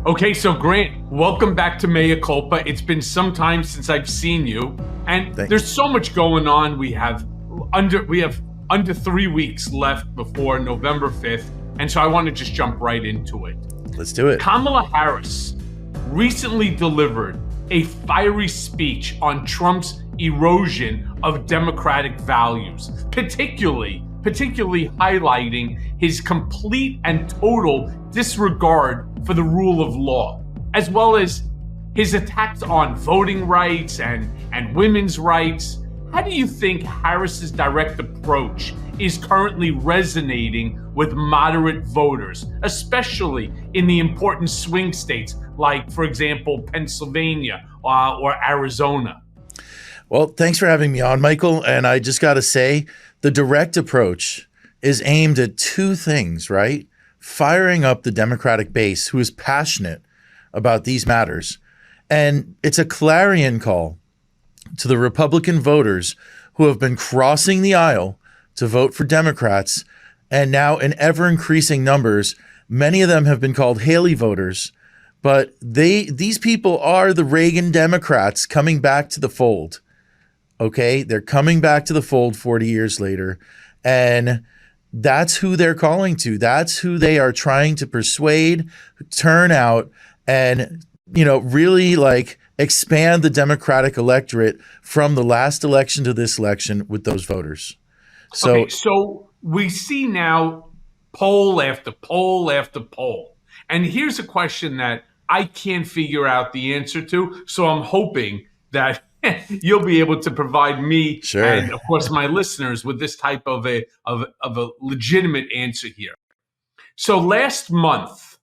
Okay, so Grant, welcome back to Mea Culpa. It's been some time since I've seen you, and there's so much going on. We have under 3 weeks left before November 5th, and so I want to just jump right into it. Let's do it. Kamala Harris recently delivered a fiery speech on Trump's erosion of democratic values, particularly highlighting his complete and total disregard for the rule of law, as well as his attacks on voting rights and women's rights. How do you think Harris's direct approach is currently resonating with moderate voters, especially in the important swing states like, for example, Pennsylvania or Arizona? Well, thanks for having me on, Michael. And I just got to say, the direct approach is aimed at two things, right? Firing up the Democratic base who is passionate about these matters. And it's a clarion call to the Republican voters who have been crossing the aisle to vote for Democrats. And now in ever increasing numbers, many of them have been called Haley voters. But these people are the Reagan Democrats coming back to the fold. Okay, they're coming back to the fold 40 years later, and that's who they're calling to. That's who they are trying to persuade, turn out, and really expand the Democratic electorate from the last election to this election with those voters. So we see now poll after poll after poll, and here's a question that I can't figure out the answer to. So I'm hoping that you'll be able to provide me and, of course, my listeners with this type of a legitimate answer here. So last month,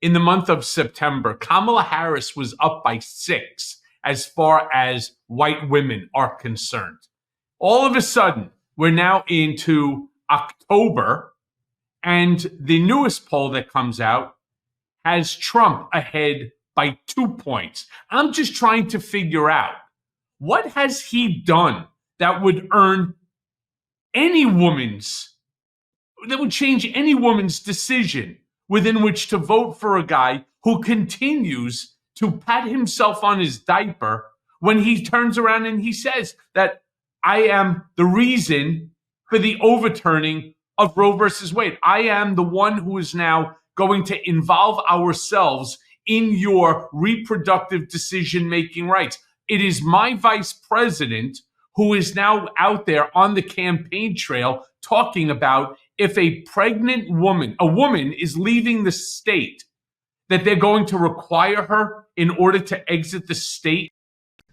in the month of September, Kamala Harris was up by 6 as far as white women are concerned. All of a sudden, we're now into October, and the newest poll that comes out has Trump ahead by 2 points. I'm just trying to figure out, what has he done that would change any woman's decision within which to vote for a guy who continues to pat himself on his diaper when he turns around and he says that I am the reason for the overturning of Roe versus Wade. I am the one who is now going to involve ourselves in your reproductive decision-making rights. It is my vice president who is now out there on the campaign trail talking about if a pregnant woman, a woman is leaving the state, that they're going to require her in order to exit the state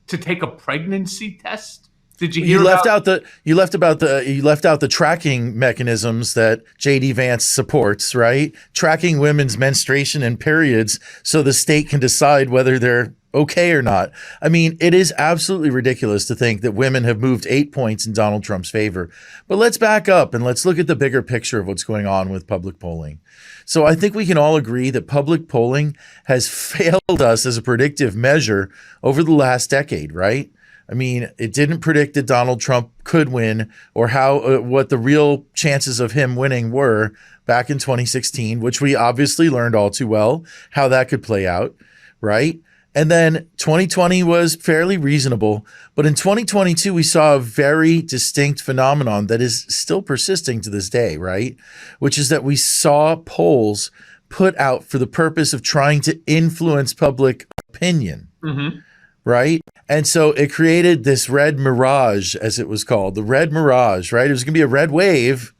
to take a pregnancy test. Did you hear you left out the tracking mechanisms that JD Vance supports, right? Tracking women's menstruation and periods so the state can decide whether they're okay or not. I mean, it is absolutely ridiculous to think that women have moved 8 points in Donald Trump's favor. But let's back up and let's look at the bigger picture of what's going on with public polling. So I think we can all agree that public polling has failed us as a predictive measure over the last decade, right? I mean, it didn't predict that Donald Trump could win or what the real chances of him winning were back in 2016, which we obviously learned all too well how that could play out, right? And then 2020 was fairly reasonable. But in 2022, we saw a very distinct phenomenon that is still persisting to this day, right? Which is that we saw polls put out for the purpose of trying to influence public opinion, right? And so it created this red mirage, as it was called, the red mirage, right? It was going to be a red wave,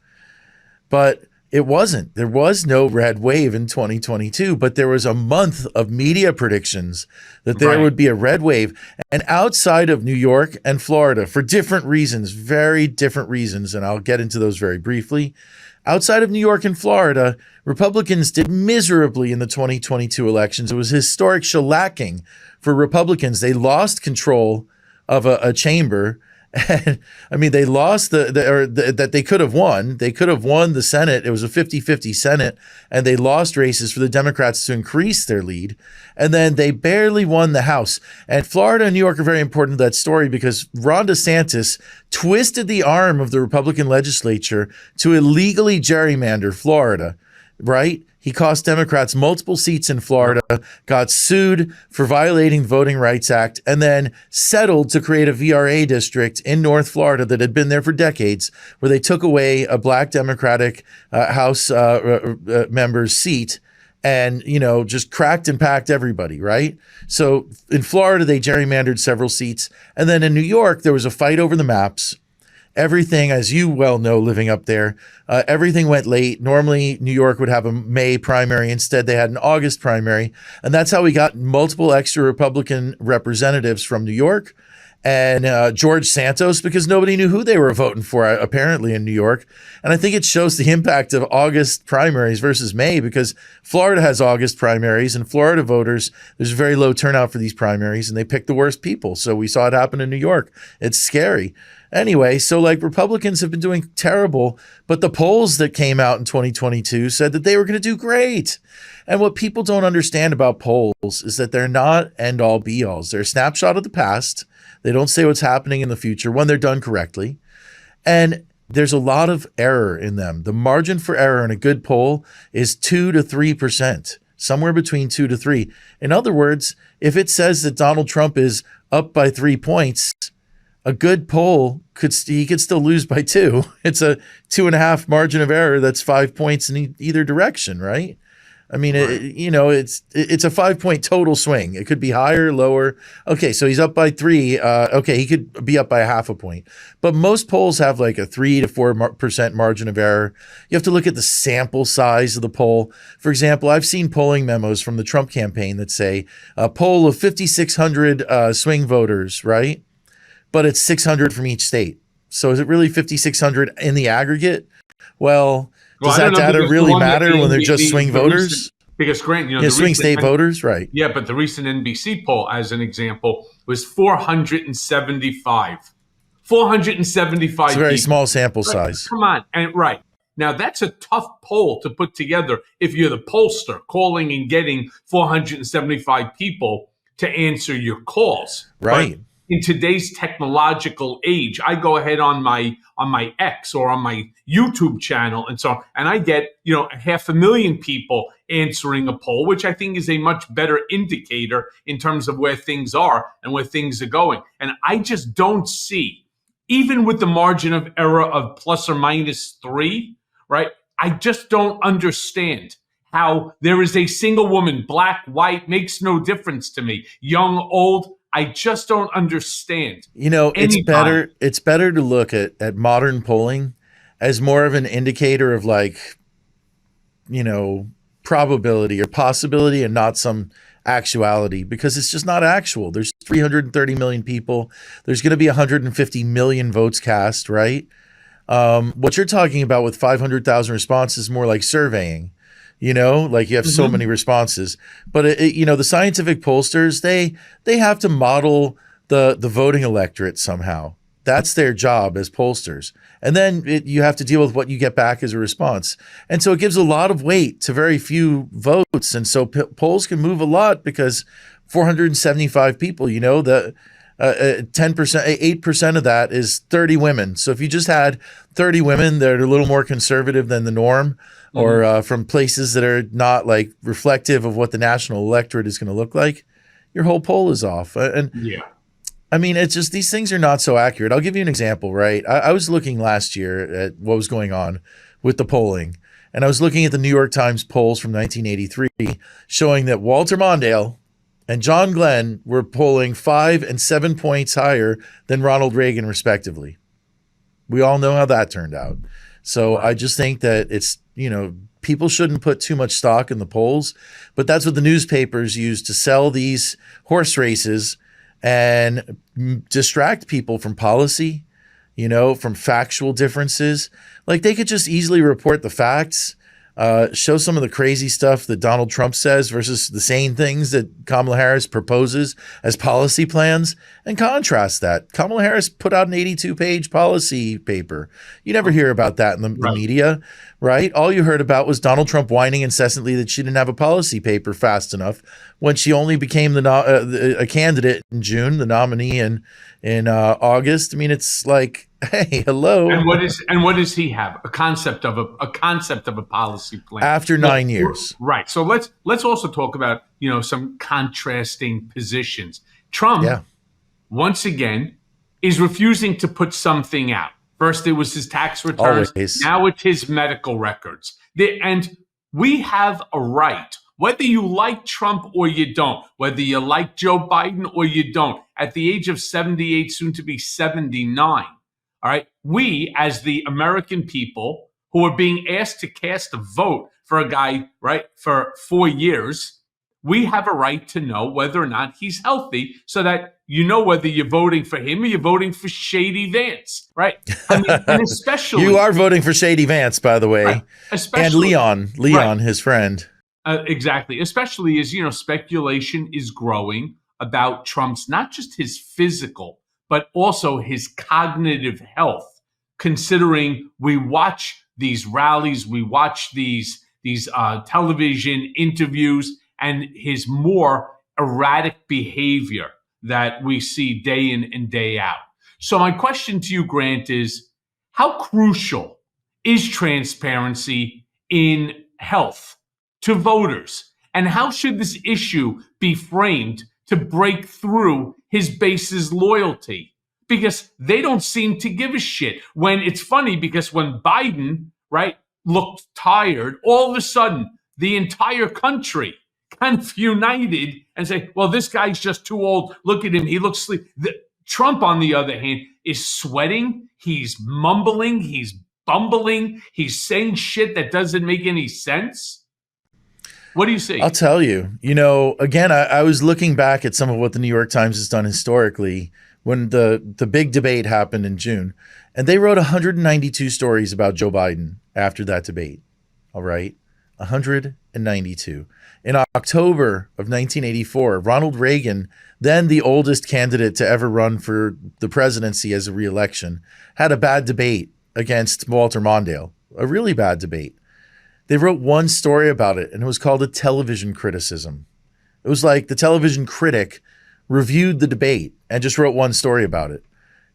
but it wasn't. There was no red wave in 2022, but there was a month of media predictions that there would be a red wave. And outside of New York and Florida, for different reasons, very different reasons, and I'll get into those very briefly, outside of New York and Florida, Republicans did miserably in the 2022 elections. It was historic shellacking for Republicans. They lost control of a chamber. And I mean, they lost that they could have won. They could have won the Senate. It was a 50-50 Senate, and they lost races for the Democrats to increase their lead. And then they barely won the House. And Florida and New York are very important to that story because Ron DeSantis twisted the arm of the Republican legislature to illegally gerrymander Florida, right? He cost Democrats multiple seats in Florida, got sued for violating the Voting Rights Act, and then settled to create a VRA district in North Florida that had been there for decades, where they took away a black Democratic House member's seat and, just cracked and packed everybody, right? So in Florida, they gerrymandered several seats. And then in New York, there was a fight over the maps. Everything, as you well know, living up there, everything went late. Normally, New York would have a May primary. Instead, they had an August primary. And that's how we got multiple extra Republican representatives from New York and George Santos, because nobody knew who they were voting for, apparently, in New York. And I think it shows the impact of August primaries versus May, because Florida has August primaries, and Florida voters, there's a very low turnout for these primaries, and they pick the worst people. So we saw it happen in New York. It's scary. Anyway, so Republicans have been doing terrible, but the polls that came out in 2022 said that they were going to do great. And what people don't understand about polls is that they're not end-all be-alls. They're a snapshot of the past. They don't say what's happening in the future when they're done correctly. And there's a lot of error in them. The margin for error in a good poll is 2 to 3%, somewhere between 2 to 3. In other words, if it says that Donald Trump is up by 3 points, a good poll he could still lose by 2. It's a 2.5 margin of error. That's 5 points in either direction, right? I mean, right. It's a 5-point total swing. It could be higher, lower. Okay, so he's up by 3. Okay, he could be up by 0.5 point. But most polls have like a 3 to 4% margin of error. You have to look at the sample size of the poll. For example, I've seen polling memos from the Trump campaign that say a poll of 5,600 swing voters, right? But it's 600 from each state. So is it really 5,600 in the aggregate? Well, does that data really matter when they're just swing voters? Because Grant, the swing state voters, right? Yeah, but the recent NBC poll, as an example, was 475. 475. It's a very small sample size. Come on, and right now that's a tough poll to put together if you're the pollster calling and getting 475 people to answer your calls. Right. But in today's technological age, I go ahead on my X or on my YouTube channel and so on, and I get 500,000 people answering a poll, which I think is a much better indicator in terms of where things are and where things are going. And I just don't see, even with the margin of error of plus or minus 3, right? I just don't understand how there is a single woman, black, white, makes no difference to me, young, old. I just don't understand. It's better to look at modern polling as more of an indicator of probability or possibility and not some actuality, because it's just not actual. There's 330 million people. There's going to be 150 million votes cast, right? What you're talking about with 500,000 responses is more like surveying. You have so many responses, but the scientific pollsters, they have to model the voting electorate somehow. That's their job as pollsters. And then you have to deal with what you get back as a response. And so it gives a lot of weight to very few votes. And so polls can move a lot because 475 people, the 10%, 8% of that is 30 women. So if you just had 30 women that are a little more conservative than the norm, or from places that are not reflective of what the national electorate is going to look like, your whole poll is off. And yeah, I mean, it's just, these things are not so accurate. I'll give you an example, right? I was looking last year at what was going on with the polling, and I was looking at the New York Times polls from 1983 showing that Walter Mondale and John Glenn were polling 5 and 7 points higher than Ronald Reagan, respectively. We all know how that turned out. So I just think that it's, people shouldn't put too much stock in the polls, but that's what the newspapers use to sell these horse races and distract people from policy, from factual differences. They could just easily report the facts, show some of the crazy stuff that Donald Trump says versus the sane things that Kamala Harris proposes as policy plans, and contrast that. Kamala Harris put out an 82-page policy paper. You never hear about that in the media. right? All you heard about was Donald Trump whining incessantly that she didn't have a policy paper fast enough when she only became a candidate in June, the nominee in August. I mean, it's like, hey, hello. And what does he have? A concept of a policy plan After 9 years. Right. So let's also talk about, some contrasting positions. Trump, once again, is refusing to put something out. First, it was his tax returns. Always. Now it's his medical records. And we have a right, whether you like Trump or you don't, whether you like Joe Biden or you don't, at the age of 78, soon to be 79, all right, we as the American people who are being asked to cast a vote for a guy, right, for 4 years, we have a right to know whether or not he's healthy so that you know whether you're voting for him or you're voting for Shady Vance, right? I mean, and especially... You are voting for Shady Vance, by the way. Right. And Leon, right. His friend. Exactly. Especially as, speculation is growing about Trump's, not just his physical, but also his cognitive health, considering we watch these rallies, we watch these television interviews, and his more erratic behavior that we see day in and day out. So my question to you, Grant, is how crucial is transparency in health to voters? And how should this issue be framed to break through his base's loyalty? Because they don't seem to give a shit. When it's funny, because when Biden, right, looked tired, all of a sudden the entire country kind of united and say, well, this guy's just too old. Look at him. He looks sleepy. Trump, on the other hand, is sweating. He's mumbling. He's bumbling. He's saying shit that doesn't make any sense. What do you see? I'll tell you, again, I was looking back at some of what the New York Times has done historically when the big debate happened in June, and they wrote 192 stories about Joe Biden after that debate. All right. 192. In October of 1984, Ronald Reagan, then the oldest candidate to ever run for the presidency as a re-election, had a bad debate against Walter Mondale, a really bad debate. They wrote one story about it, and it was called a television criticism. It was like the television critic reviewed the debate and just wrote one story about it.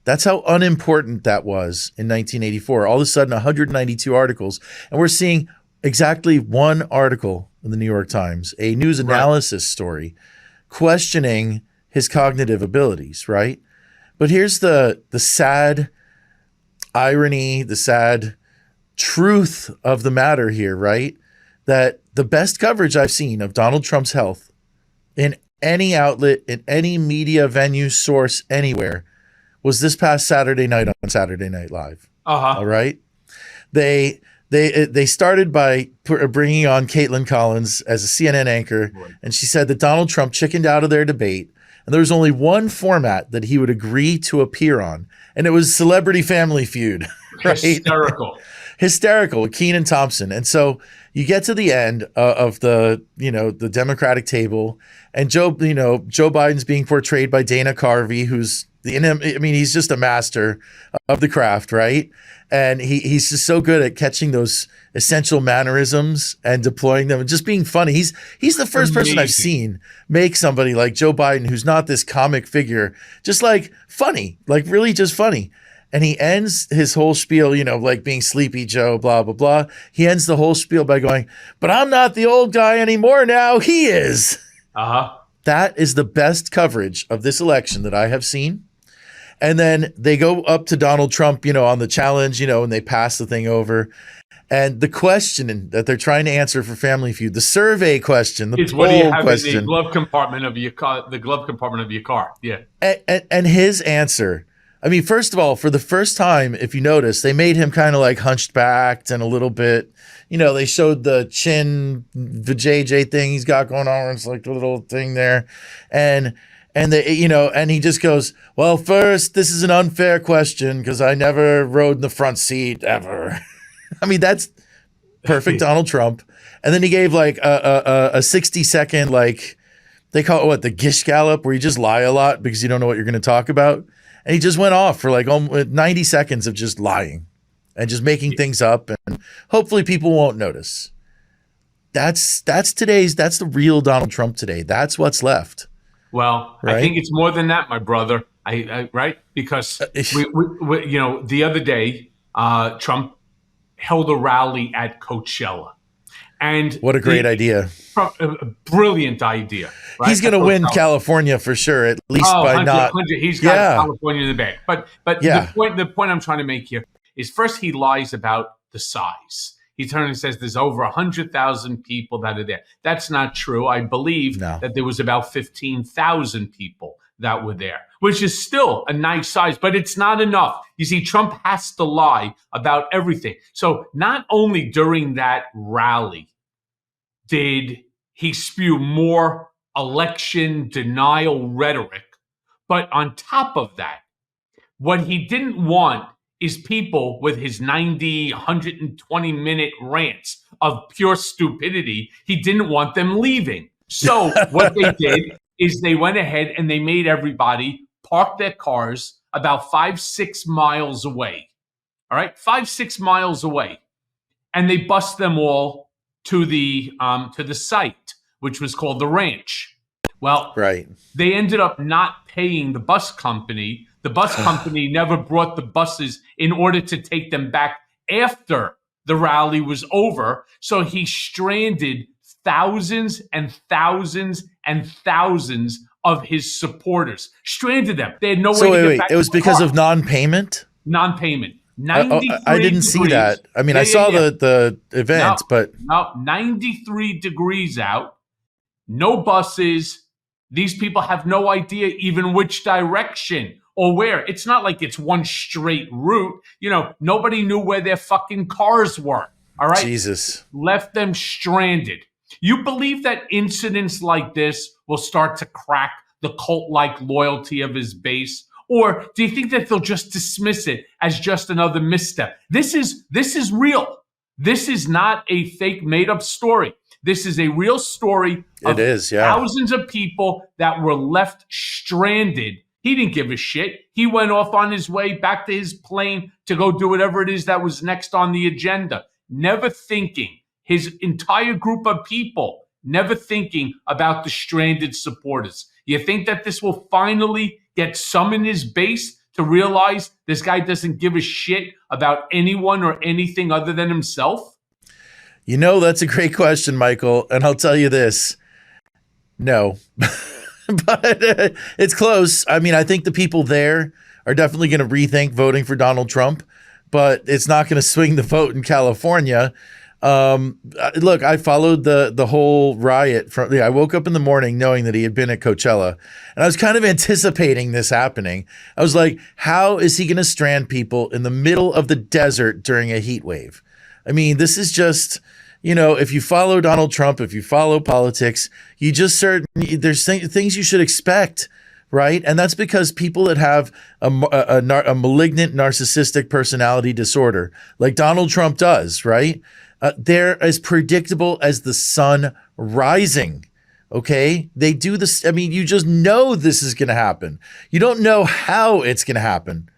That's how unimportant that was in 1984. All of a sudden, 192 articles, and we're seeing exactly one article in the New York Times, a news analysis story, questioning his cognitive abilities, right? But here's the sad irony, the sad truth of the matter here, right? That the best coverage I've seen of Donald Trump's health in any outlet, in any media venue, source, anywhere, was this past Saturday night on Saturday Night Live. All right? They started by bringing on Caitlin Collins as a CNN anchor, and she said that Donald Trump chickened out of their debate, and there was only one format that he would agree to appear on, and it was Celebrity Family Feud. Right? Hysterical with Kenan Thompson. And so you get to the end of the Democratic table, and Joe Biden's being portrayed by Dana Carvey, who's he's just a master of the craft, right? And he's just so good at catching those essential mannerisms and deploying them and just being funny. He's the first person I've seen make somebody like Joe Biden, who's not this comic figure, just like funny, like really just funny. And he ends his whole spiel, like being Sleepy Joe, blah, blah, blah. He ends the whole spiel by going, but I'm not the old guy anymore now. He is. That is the best coverage of this election that I have seen. And then they go up to Donald Trump, on the challenge, and they pass the thing over. And the question that they're trying to answer for Family Feud, the survey question, the poll what do you have question, in the glove compartment of your car? The glove compartment of your car, yeah. And his answer. I mean, first of all, for the first time, if you notice, they made him kind of like hunched backed and a little bit, they showed the chin, the JJ thing he's got going on. It's like the little thing there. And they, and he just goes, well, first, this is an unfair question because I never rode in the front seat ever. I mean, that's perfect Donald Trump. And then he gave like a 60-second, like they call it the Gish Gallop, where you just lie a lot because you don't know what you're going to talk about. And he just went off for like almost 90 seconds of just lying and just making things up, and hopefully people won't notice. That's the real Donald Trump today. That's what's left. Well, right? I think it's more than that, my brother. Right? Because we the other day, Trump held a rally at Coachella. And what a great idea. A brilliant idea. Right? He's going to win California for sure, at least by 100. He's got California in the bag. But the point I'm trying to make here is, first, he lies about the size. He turns and says there's over 100,000 people that are there. That's not true. I believe that there was about 15,000 people that were there, which is still a nice size, but it's not enough. You see, Trump has to lie about everything. So not only during that rally did he spew more election denial rhetoric, but on top of that, what he didn't want is people with his 90, 120-minute rants of pure stupidity. He didn't want them leaving. So what they did is they went ahead and they made everybody park their cars about 5-6 miles away. All right, 5-6 miles away. And they bused them all to the site, which was called the ranch. Well, they ended up not paying the bus company. The bus company never brought the buses in order to take them back after the rally was over. So he stranded thousands and thousands and thousands of his supporters. Stranded them. They had no way to get back. It was because of non-payment? Non-payment. I didn't see that. I mean, I saw the event, but... No, 93 degrees out. No buses. These people have no idea even which direction or where. It's not like it's one straight route. Nobody knew where their fucking cars were. All right? Jesus. Left them stranded. You believe that incidents like this will start to crack the cult-like loyalty of his base? Or do you think that they'll just dismiss it as just another misstep? This is real. This is not a fake made-up story. This is a real story of thousands of people that were left stranded. He didn't give a shit. He went off on his way back to his plane to go do whatever it is that was next on the agenda, never thinking, his entire group of people, never thinking about the stranded supporters. You think that this will finally get some in his base to realize this guy doesn't give a shit about anyone or anything other than himself? That's a great question, Michael. And I'll tell you this. No. But it's close. I mean, I think the people there are definitely going to rethink voting for Donald Trump, but it's not going to swing the vote in California. Look, I followed the whole riot. I woke up in the morning knowing that he had been at Coachella, and I was kind of anticipating this happening. I was like, how is he going to strand people in the middle of the desert during a heat wave? I mean, this is just... if you follow Donald Trump, if you follow politics, there's things you should expect, right? And that's because people that have a malignant narcissistic personality disorder, like Donald Trump does, right? They're as predictable as the sun rising. Okay, they do this. I mean, you just know this is going to happen. You don't know how it's going to happen,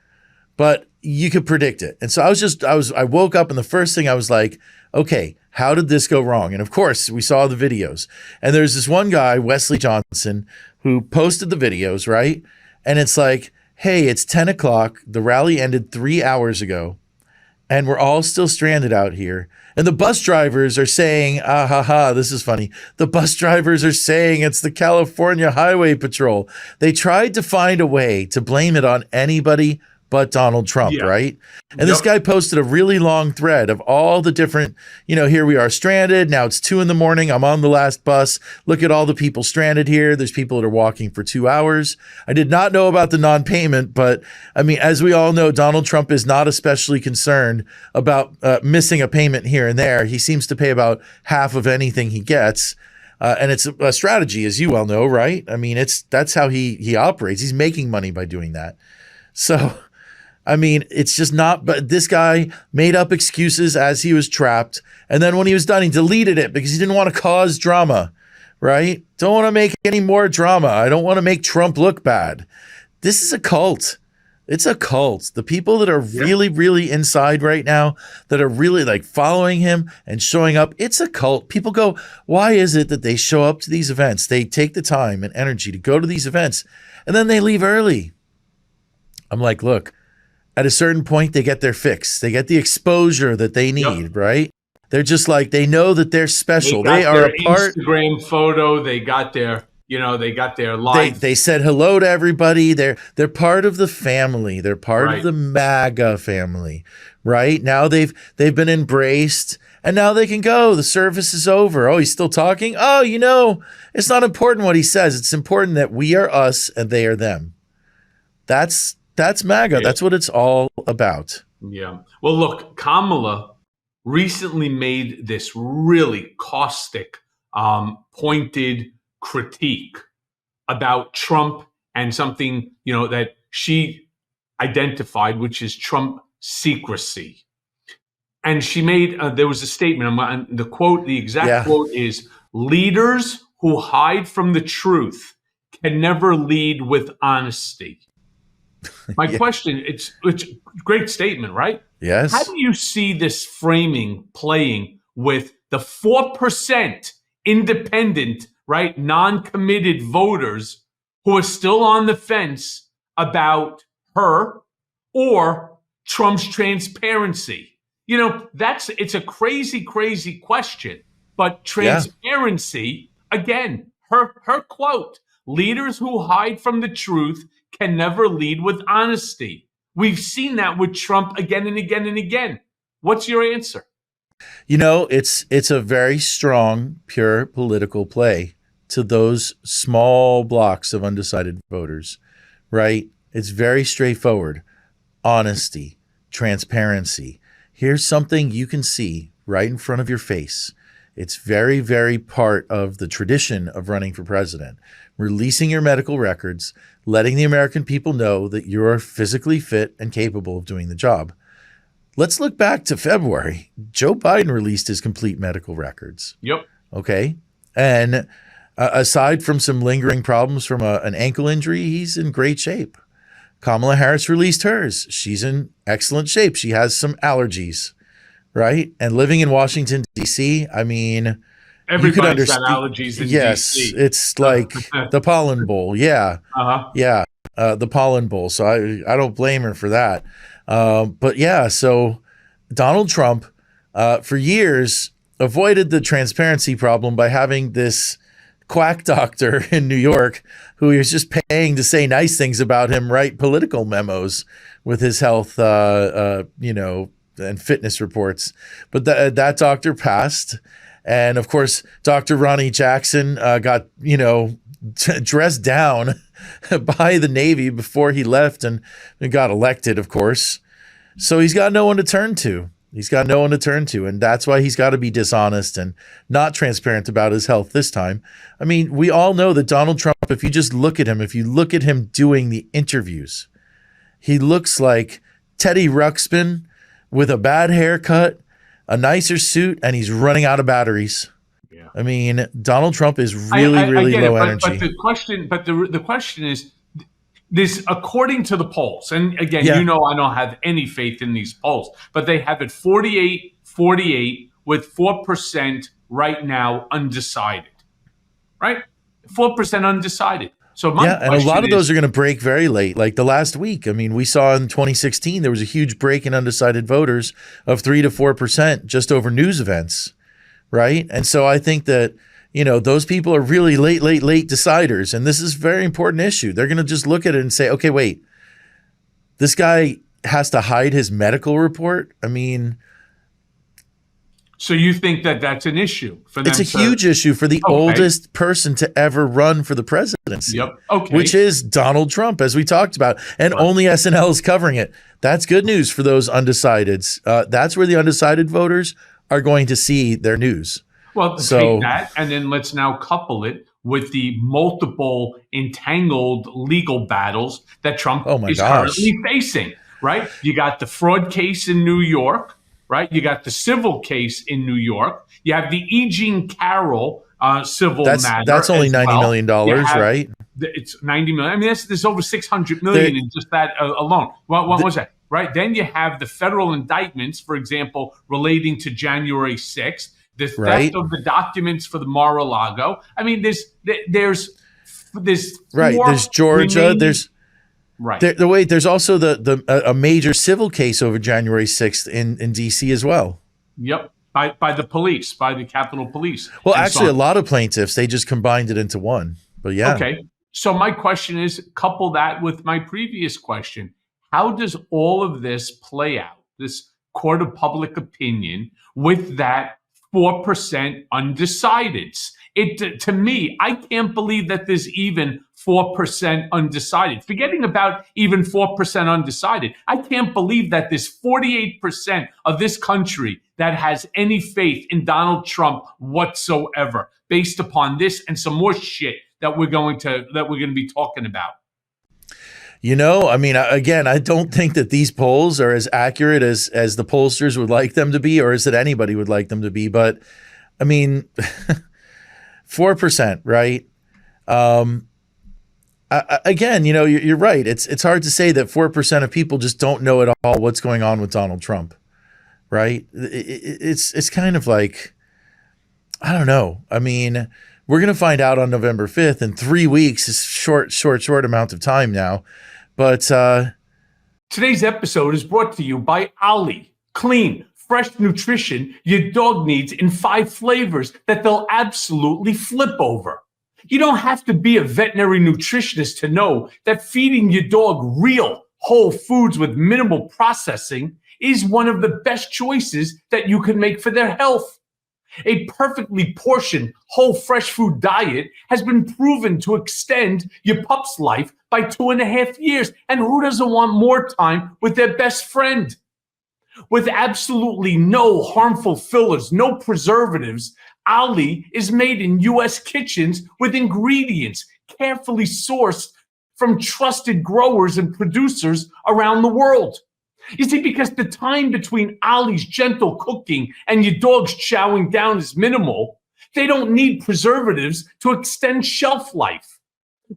but you could predict it. And so I woke up and the first thing I was like, okay, how did this go wrong? And of course, we saw the videos. And there's this one guy, Wesley Johnson, who posted the videos, right? And it's like, hey, it's 10 o'clock. The rally ended 3 hours ago. And we're all still stranded out here. And the bus drivers are saying, this is funny. The bus drivers are saying it's the California Highway Patrol. They tried to find a way to blame it on anybody but Donald Trump, right? And this guy posted a really long thread of all the different, here we are stranded. Now it's 2 a.m. I'm on the last bus. Look at all the people stranded here. There's people that are walking for 2 hours. I did not know about the non-payment, but I mean, as we all know, Donald Trump is not especially concerned about missing a payment here and there. He seems to pay about half of anything he gets. And it's a strategy, as you well know, right? I mean, that's how he operates. He's making money by doing that. So... I mean, it's just not, but this guy made up excuses as he was trapped. And then when he was done, he deleted it because he didn't want to cause drama, right? Don't want to make any more drama. I don't want to make Trump look bad. This is a cult. It's a cult. The people that are Yeah. really, really inside right now, that are really like following him and showing up, it's a cult. People go, why is it that they show up to these events? They take the time and energy to go to these events and then they leave early. I'm like, look, at a certain point, they get their fix. They get the exposure that they need, right? They're just like, they know that they're special. They are a part. Instagram photo. They got their, they got their life. They said hello to everybody. They're part of the family. They're part of the MAGA family, right? Now they've been embraced, and now they can go. The service is over. Oh, he's still talking? Oh, it's not important what he says. It's important that we are us and they are them. That's MAGA. Yeah. That's what it's all about. Yeah. Well, look, Kamala recently made this really caustic, pointed critique about Trump and something, that she identified, which is Trump secrecy. And she made, there was a statement, the exact quote is, leaders who hide from the truth can never lead with honesty. My question, it's a great statement, right? Yes. How do you see this framing playing with the 4% independent, right, non-committed voters who are still on the fence about her or Trump's transparency? It's a crazy, crazy question. But transparency, again, her quote, leaders who hide from the truth can never lead with honesty. We've seen that with Trump again and again and again. What's your answer? It's a very strong, pure political play to those small blocks of undecided voters, right? It's very straightforward. Honesty, transparency. Here's something you can see right in front of your face. It's very, very part of the tradition of running for president. Releasing your medical records, letting the American people know that you're physically fit and capable of doing the job. Let's look back to February. Joe Biden released his complete medical records. Yep. Okay. And aside from some lingering problems from an ankle injury, he's in great shape. Kamala Harris released hers. She's in excellent shape. She has some allergies, right? And living in Washington, D.C., I mean, everybody's got allergies in D.C. It's like the pollen bowl. Yeah. Yeah. The pollen bowl. So I don't blame her for that. But yeah, so Donald Trump, for years, avoided the transparency problem by having this quack doctor in New York who he was just paying to say nice things about him, write political memos with his health, and fitness reports. But that doctor passed. And of course, Dr. Ronnie Jackson got, dressed down by the Navy before he left and got elected, of course. So he's got no one to turn to. And that's why he's got to be dishonest and not transparent about his health this time. I mean, we all know that Donald Trump, if you just look at him doing the interviews, he looks like Teddy Ruxpin with a bad haircut, a nicer suit, and he's running out of batteries. Yeah. I mean, Donald Trump is really low energy. But the question is, this, according to the polls, and again, I don't have any faith in these polls, but they have it 48-48 with 4% right now undecided, right? 4% undecided. So and a lot of those are going to break very late, like the last week. I mean, we saw in 2016 there was a huge break in undecided voters of 3 to 4% just over news events, right? And so I think that those people are really late deciders, and this is a very important issue. They're going to just look at it and say, okay, wait, this guy has to hide his medical report? I mean, so you think that that's an issue for them? It's a huge issue for the oldest person to ever run for the presidency. Yep. Okay. Which is Donald Trump, as we talked about, and only SNL is covering it. That's good news for those undecideds. That's where the undecided voters are going to see their news. Well, take that, and then let's now couple it with the multiple entangled legal battles that Trump is currently facing, right? You got the fraud case in New York, right? You got the civil case in New York. You have the E. Jean Carroll civil matter. That's only $90 million, right? It's 90 million. I mean, there's over 600 million in just that alone. What was that? Right. Then you have the federal indictments, for example, relating to January 6th, the theft of the documents for the Mar-a-Lago. I mean, there's right. There's Georgia. remaining, There's right. There's also a major civil case over January 6th in D.C. as well. Yep. By the police, by the Capitol Police. Well, actually, a lot of plaintiffs, they just combined it into one. But yeah. Okay. So my question is, couple that with my previous question. How does all of this play out, this court of public opinion, with that 4% undecideds? To me, I can't believe that there's even 4% undecided. Forgetting about even 4% undecided, I can't believe that there's 48% of this country that has any faith in Donald Trump whatsoever, based upon this and some more shit that we're going to be talking about. You know, I mean, again, I don't think that these polls are as accurate as the pollsters would like them to be, or as that anybody would like them to be. But I mean, 4%, right? Again, you know, you're right. It's hard to say that 4% of people just don't know at all what's going on with Donald Trump, right? It's kind of like, I don't know. I mean, we're going to find out on November 5th. In 3 weeks is short amount of time now. But today's episode is brought to you by Ollie. Clean, fresh nutrition your dog needs in 5 flavors that they'll absolutely flip over. You don't have to be a veterinary nutritionist to know that feeding your dog real, whole foods with minimal processing is one of the best choices that you can make for their health. A perfectly portioned, whole fresh food diet has been proven to extend your pup's life by 2.5 years. And who doesn't want more time with their best friend? With absolutely no harmful fillers, no preservatives, Ollie is made in U.S. kitchens with ingredients carefully sourced from trusted growers and producers around the world. You see, because the time between Ollie's gentle cooking and your dog's chowing down is minimal, they don't need preservatives to extend shelf life.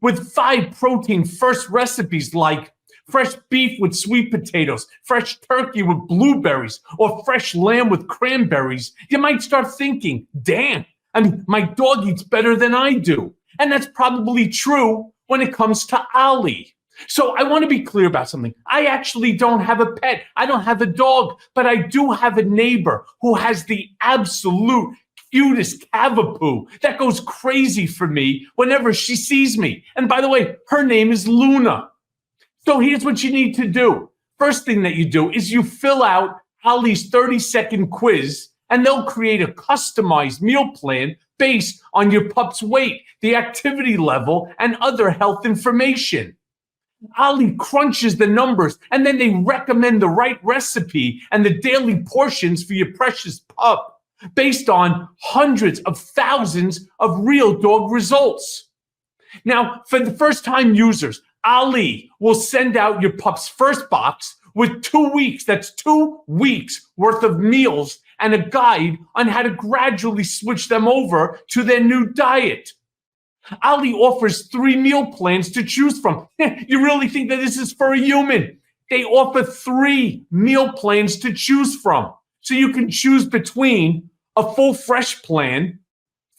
With 5 protein first recipes like fresh beef with sweet potatoes, fresh turkey with blueberries, or fresh lamb with cranberries, you might start thinking, damn, I mean, my dog eats better than I do. And that's probably true when it comes to Ollie. So I want to be clear about something. I actually don't have a pet. I don't have a dog, but I do have a neighbor who has the absolute cutest cavapoo that goes crazy for me whenever she sees me. And by the way, her name is Luna. So here's what you need to do. First thing that you do is you fill out Ollie's 30-second quiz, and they'll create a customized meal plan based on your pup's weight, the activity level, and other health information. Ollie crunches the numbers, and then they recommend the right recipe and the daily portions for your precious pup based on hundreds of thousands of real dog results. Now, for the first-time users, Ollie will send out your pup's first box with 2 weeks. That's 2 weeks worth of meals and a guide on how to gradually switch them over to their new diet. Ollie offers 3 meal plans to choose from. You really think that this is for a human? They offer 3 meal plans to choose from. So you can choose between a full fresh plan,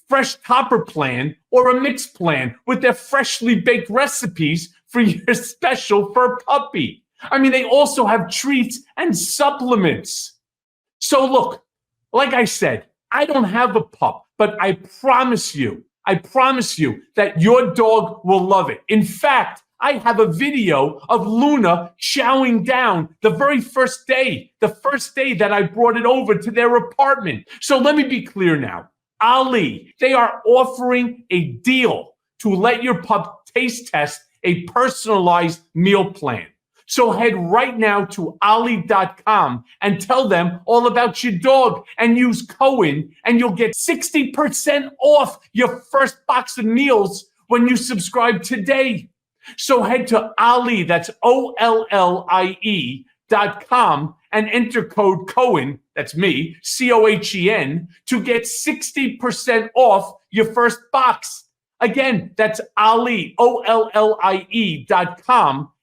fresh topper plan, or a mixed plan with their freshly baked recipes for your special fur puppy. I mean, they also have treats and supplements. So look, like I said, I don't have a pup, but I promise you that your dog will love it. In fact, I have a video of Luna chowing down the very first day that I brought it over to their apartment. So let me be clear now. Ollie, they are offering a deal to let your pup taste test a personalized meal plan. So head right now to Ollie.com and tell them all about your dog and use Cohen, and you'll get 60% off your first box of meals when you subscribe today. So head to Ollie, that's OLLIE.com, and enter code Cohen, that's me, COHEN, to get 60% off your first box. Again, that's Ali, OLLIE.com,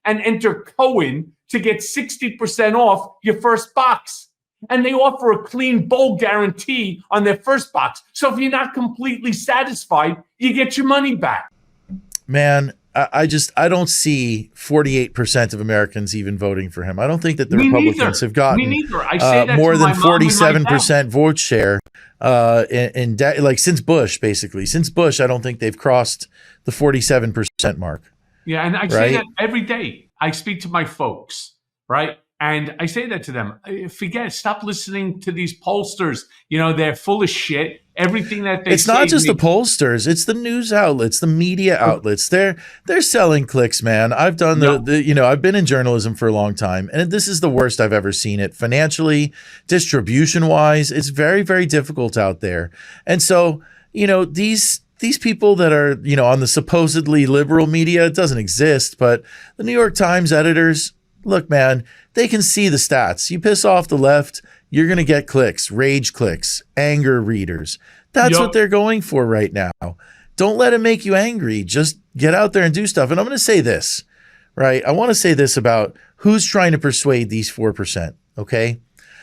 and enter Cohen to get 60% off your first box. And they offer a clean bowl guarantee on their first box. So if you're not completely satisfied, you get your money back. Man, I don't see 48% of Americans even voting for him. I don't think that the Republicans have gotten more than 47% vote share like since Bush, basically. Since Bush, I don't think they've crossed the 47% mark. Yeah, and I say that every day. I speak to my folks, right? And I say that to them. Stop listening to these pollsters. They're full of shit. Everything that they say. It's not just the pollsters. It's the news outlets, the media outlets. They're selling clicks, man. I've done I've been in journalism for a long time, and this is the worst I've ever seen it. Financially, distribution-wise, it's very, very difficult out there. And so, these people that are, on the supposedly liberal media, it doesn't exist, but the New York Times editors, look, man, they can see the stats. You piss off the left, you're going to get clicks, rage clicks, anger readers. That's what they're going for right now. Don't let it make you angry. Just get out there and do stuff. And I'm going to say this, right? I want to say this about who's trying to persuade these 4%, okay?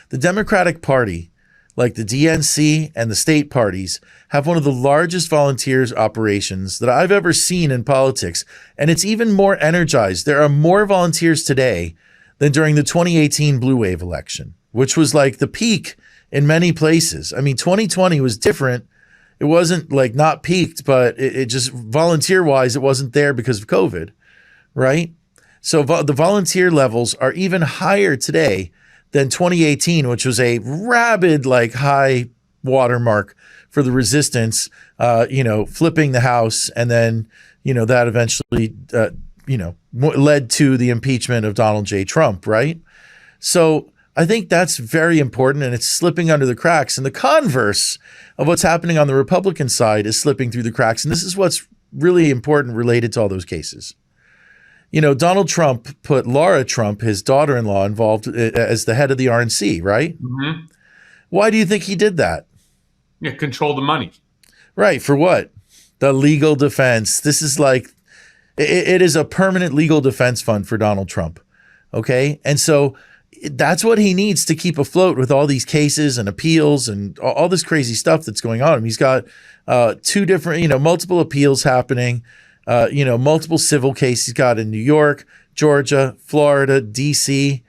The Democratic Party, like the DNC and the state parties, have one of the largest volunteers operations that I've ever seen in politics. And it's even more energized. There are more volunteers today than during the 2018 Blue Wave election, which was like the peak in many places. I mean, 2020 was different. It wasn't like not peaked, but it just volunteer-wise, it wasn't there because of COVID, right? So the volunteer levels are even higher today than 2018, which was a rabid, like high watermark for the resistance, flipping the House. And then, that eventually, led to the impeachment of Donald J. Trump, right? So I think that's very important, and it's slipping under the cracks. And the converse of what's happening on the Republican side is slipping through the cracks. And this is what's really important related to all those cases. Donald Trump put Laura Trump, his daughter-in-law, involved as the head of the RNC, right? Mm-hmm. Why do you think he did that? Yeah, control the money. Right. For what? The legal defense. This is like, it is a permanent legal defense fund for Donald Trump. Okay. And so that's what he needs to keep afloat with all these cases and appeals and all this crazy stuff that's going on. He's got two different, multiple appeals happening, multiple civil cases he's got in New York, Georgia, Florida, DC.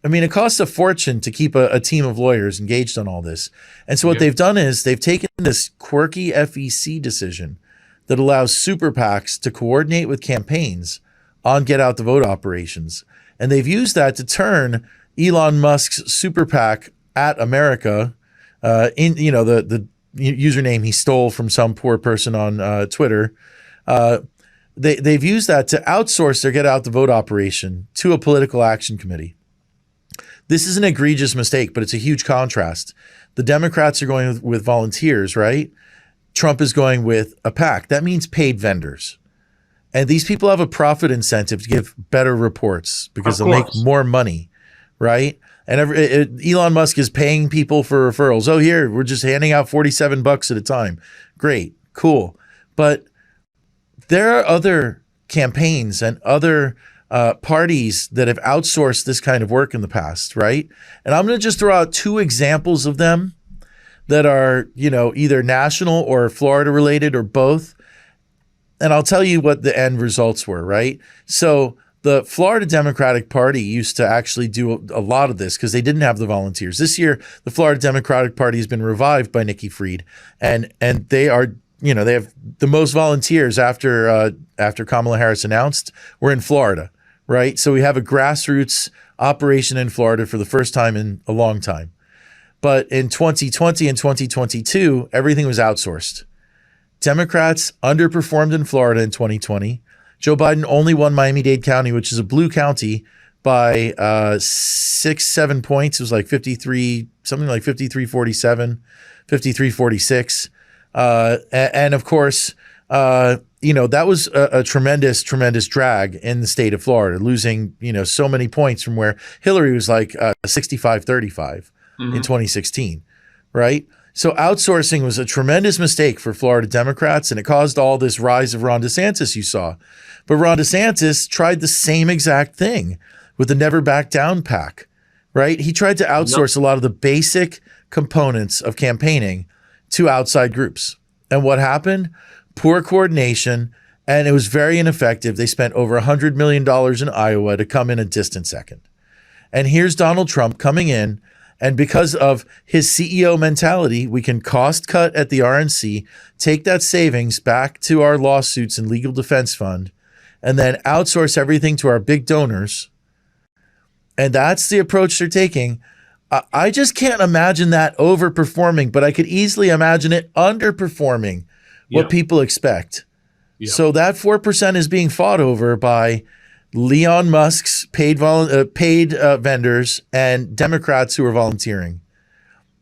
I mean, it costs a fortune to keep a team of lawyers engaged on all this. And so what they've done is they've taken this quirky FEC decision that allows super PACs to coordinate with campaigns on get out the vote operations. And they've used that to turn Elon Musk's super PAC at America in, the username he stole from some poor person on Twitter. They've used that to outsource their get out the vote operation to a political action committee. This is an egregious mistake, but it's a huge contrast. The Democrats are going with volunteers, right? Trump is going with a PAC. That means paid vendors. And these people have a profit incentive to give better reports because they'll make more money, right? And Elon Musk is paying people for referrals. Oh, here, we're just handing out $47 at a time. Great, cool. But there are other campaigns and other parties that have outsourced this kind of work in the past, right? And I'm going to just throw out two examples of them that are, either national or Florida related or both. And I'll tell you what the end results were, right? So the Florida Democratic Party used to actually do a lot of this because they didn't have the volunteers. This year, the Florida Democratic Party has been revived by Nikki Fried, and they are, they have the most volunteers after Kamala Harris announced were in Florida, right? So we have a grassroots operation in Florida for the first time in a long time. But in 2020 and 2022, everything was outsourced. Democrats underperformed in Florida in 2020. Joe Biden only won Miami-Dade County, which is a blue county, by 6-7 points. It was like 53, something like 53-47, 53-46. And of course, that was a tremendous, tremendous drag in the state of Florida, losing, so many points from where Hillary was like 65-35 in 2016, right? So outsourcing was a tremendous mistake for Florida Democrats, and it caused all this rise of Ron DeSantis you saw. But Ron DeSantis tried the same exact thing with the Never Back Down PAC, right? He tried to outsource a lot of the basic components of campaigning to outside groups. And what happened? Poor coordination, and it was very ineffective. They spent over $100 million in Iowa to come in a distant second. And here's Donald Trump coming in, and because of his CEO mentality, we can cost cut at the RNC, take that savings back to our lawsuits and legal defense fund, and then outsource everything to our big donors. And that's the approach they're taking. I just can't imagine that overperforming, but I could easily imagine it underperforming what people expect. Yeah. So that 4% is being fought over by Elon Musk's paid vendors and Democrats who are volunteering.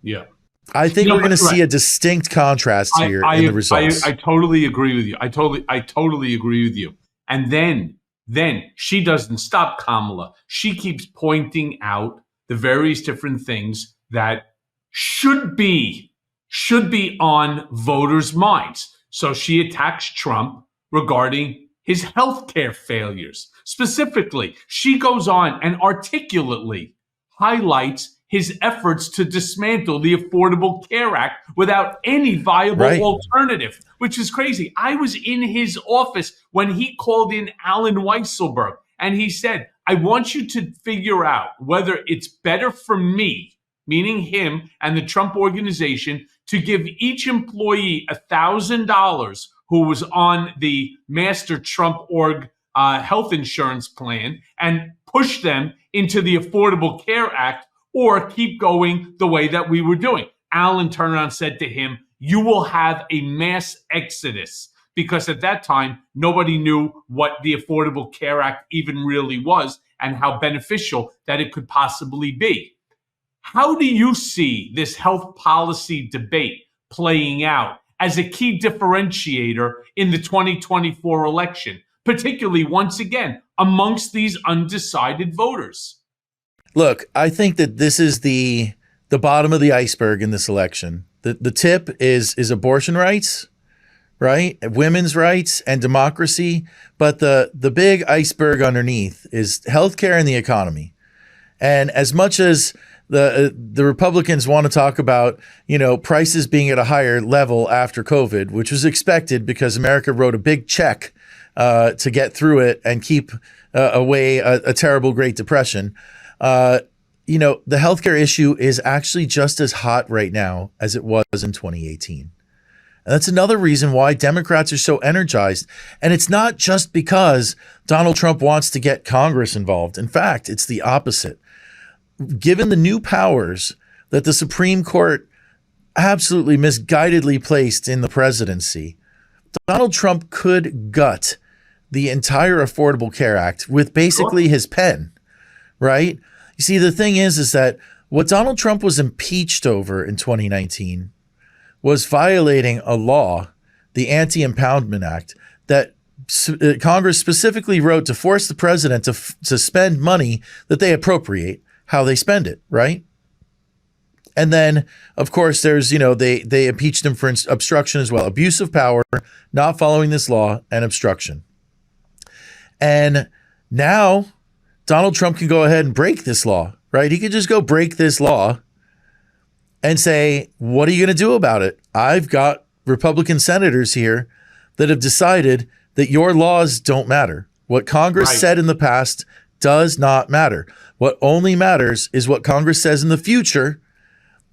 Yeah. I think we're going to see a distinct contrast here in the results. I totally agree with you. I totally agree with you. And then she doesn't stop, Kamala. She keeps pointing out the various different things that should be on voters' minds. So she attacks Trump regarding his healthcare failures. Specifically, she goes on and articulately highlights his efforts to dismantle the Affordable Care Act without any viable alternative, which is crazy. I was in his office when he called in Alan Weisselberg, and he said, I want you to figure out whether it's better for me, meaning him and the Trump organization, to give each employee $1,000 who was on the Master Trump Org health insurance plan and push them into the Affordable Care Act, or keep going the way that we were doing. Alan turned around and said to him, you will have a mass exodus, because at that time, nobody knew what the Affordable Care Act even really was and how beneficial that it could possibly be. How do you see this health policy debate playing out as a key differentiator in the 2024 election, particularly, once again, amongst these undecided voters? Look, I think that this is the bottom of the iceberg in this election. The tip is abortion rights, right? Women's rights and democracy. But the big iceberg underneath is healthcare and the economy. And as much as the Republicans want to talk about, prices being at a higher level after COVID, which was expected because America wrote a big check to get through it and keep away a terrible Great Depression. The healthcare issue is actually just as hot right now as it was in 2018. And that's another reason why Democrats are so energized. And it's not just because Donald Trump wants to get Congress involved. In fact, it's the opposite. Given the new powers that the Supreme Court absolutely misguidedly placed in the presidency, Donald Trump could gut the entire Affordable Care Act with basically his pen, right? You see, the thing is that what Donald Trump was impeached over in 2019 was violating a law, the Anti-Impoundment Act, that Congress specifically wrote to force the president to spend money that they appropriate, how they spend it, right? And then, of course, there's, they impeached him for obstruction as well. Abuse of power, not following this law, and obstruction. And now Donald Trump can go ahead and break this law, right? He could just go break this law and say, what are you going to do about it? I've got Republican senators here that have decided that your laws don't matter. What Congress said in the past does not matter. What only matters is what Congress says in the future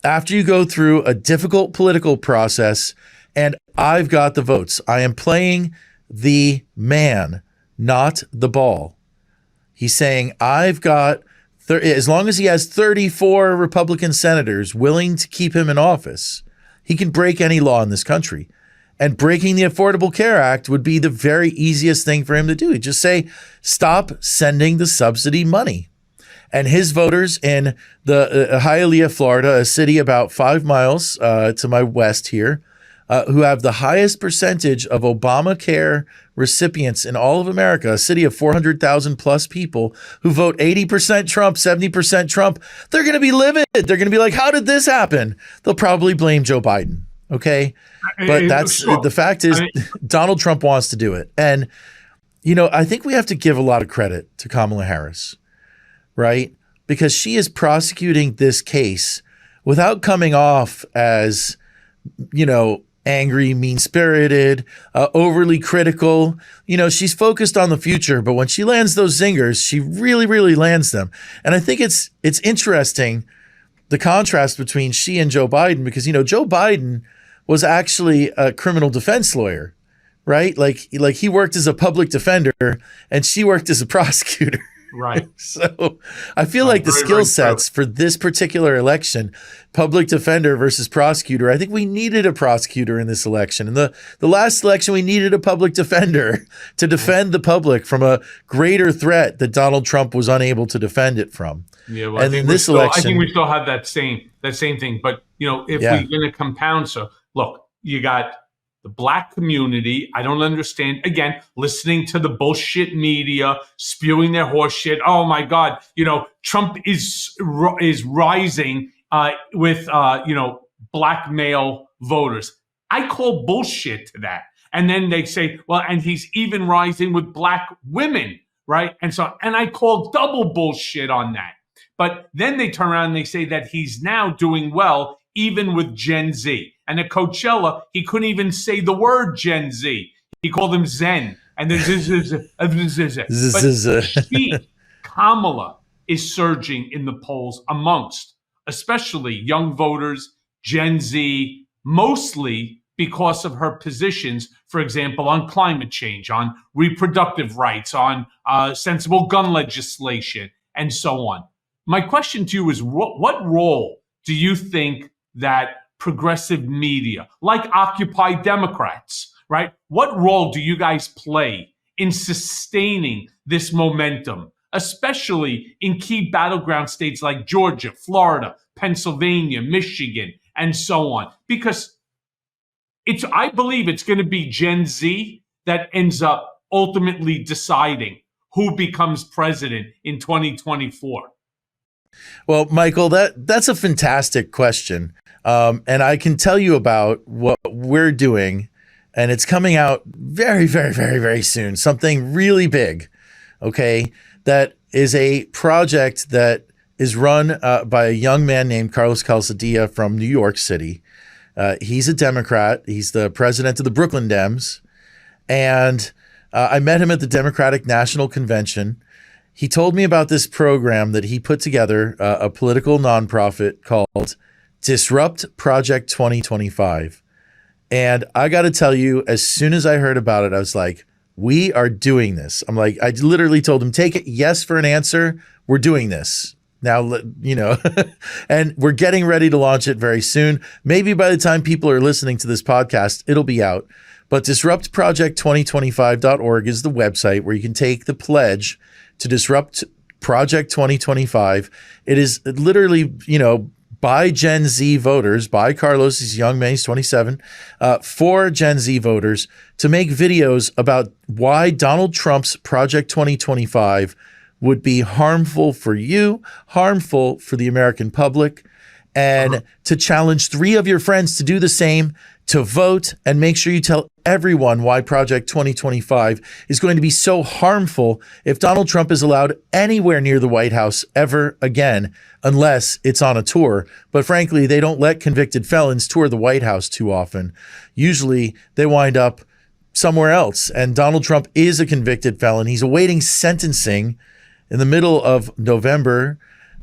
after you go through a difficult political process, and I've got the votes. I am playing the man, not the ball. He's saying, I've got, as long as he has 34 Republican senators willing to keep him in office, he can break any law in this country. And breaking the Affordable Care Act would be the very easiest thing for him to do. He'd just say, stop sending the subsidy money. And his voters in the Hialeah, Florida, a city about 5 miles to my west here, who have the highest percentage of Obamacare recipients in all of America, a city of 400,000 plus people who vote 80% Trump, 70% Trump, they're going to be livid. They're going to be like, how did this happen? They'll probably blame Joe Biden. Okay. But the fact is, Donald Trump wants to do it. And, I think we have to give a lot of credit to Kamala Harris, right? Because she is prosecuting this case without coming off as, angry, mean-spirited, overly critical. She's focused on the future, but when she lands those zingers, she really, really lands them. And I think it's interesting, the contrast between she and Joe Biden, because, Joe Biden was actually a criminal defense lawyer, right? Like he worked as a public defender and she worked as a prosecutor. Right. So I feel like the skill sets for this particular election, public defender versus prosecutor, I think we needed a prosecutor in this election. In the last election, we needed a public defender to defend the public from a greater threat that Donald Trump was unable to defend it from. Yeah, well, and in this election, I think we still have that same thing. But if we're going to compound, so look, you got the Black community. I don't understand. Again, listening to the bullshit media spewing their horse shit. Oh my God, Trump is rising with Black male voters. I call bullshit to that. And then they say, well, and he's even rising with Black women, right? And I call double bullshit on that. But then they turn around and they say that he's now doing well even with Gen Z. And at Coachella, he couldn't even say the word Gen Z. He called them Zen. And then but Kamala, is surging in the polls amongst especially young voters, Gen Z, mostly because of her positions, for example, on climate change, on reproductive rights, on sensible gun legislation, and so on. My question to you is, what role do you think that progressive media, like Occupy Democrats, right? What role do you guys play in sustaining this momentum, especially in key battleground states like Georgia, Florida, Pennsylvania, Michigan, and so on? Because I believe it's going to be Gen Z that ends up ultimately deciding who becomes president in 2024. Well, Michael, that's a fantastic question. And I can tell you about what we're doing, and it's coming out very, very, very, very soon. Something really big, okay? That is a project that is run by a young man named Carlos Calzadilla from New York City. He's a Democrat. He's the president of the Brooklyn Dems. And I met him at the Democratic National Convention. He told me about this program that he put together, a political nonprofit called Disrupt Project 2025. And I got to tell you, as soon as I heard about it, I was like, we are doing this. I'm like, I literally told him, take it yes for an answer. We're doing this. Now, and we're getting ready to launch it very soon. Maybe by the time people are listening to this podcast, it'll be out. But disruptproject2025.org is the website where you can take the pledge to disrupt Project 2025. It is literally, by Gen Z voters, by Carlos, he's young man, he's 27, for Gen Z voters to make videos about why Donald Trump's Project 2025 would be harmful for you, harmful for the American public, and to challenge 3 of your friends to do the same, to vote, and make sure you tell everyone why Project 2025 is going to be so harmful if Donald Trump is allowed anywhere near the White House ever again, unless it's on a tour. But frankly, they don't let convicted felons tour the White House too often. Usually they wind up somewhere else. And Donald Trump is a convicted felon. He's awaiting sentencing in the middle of November.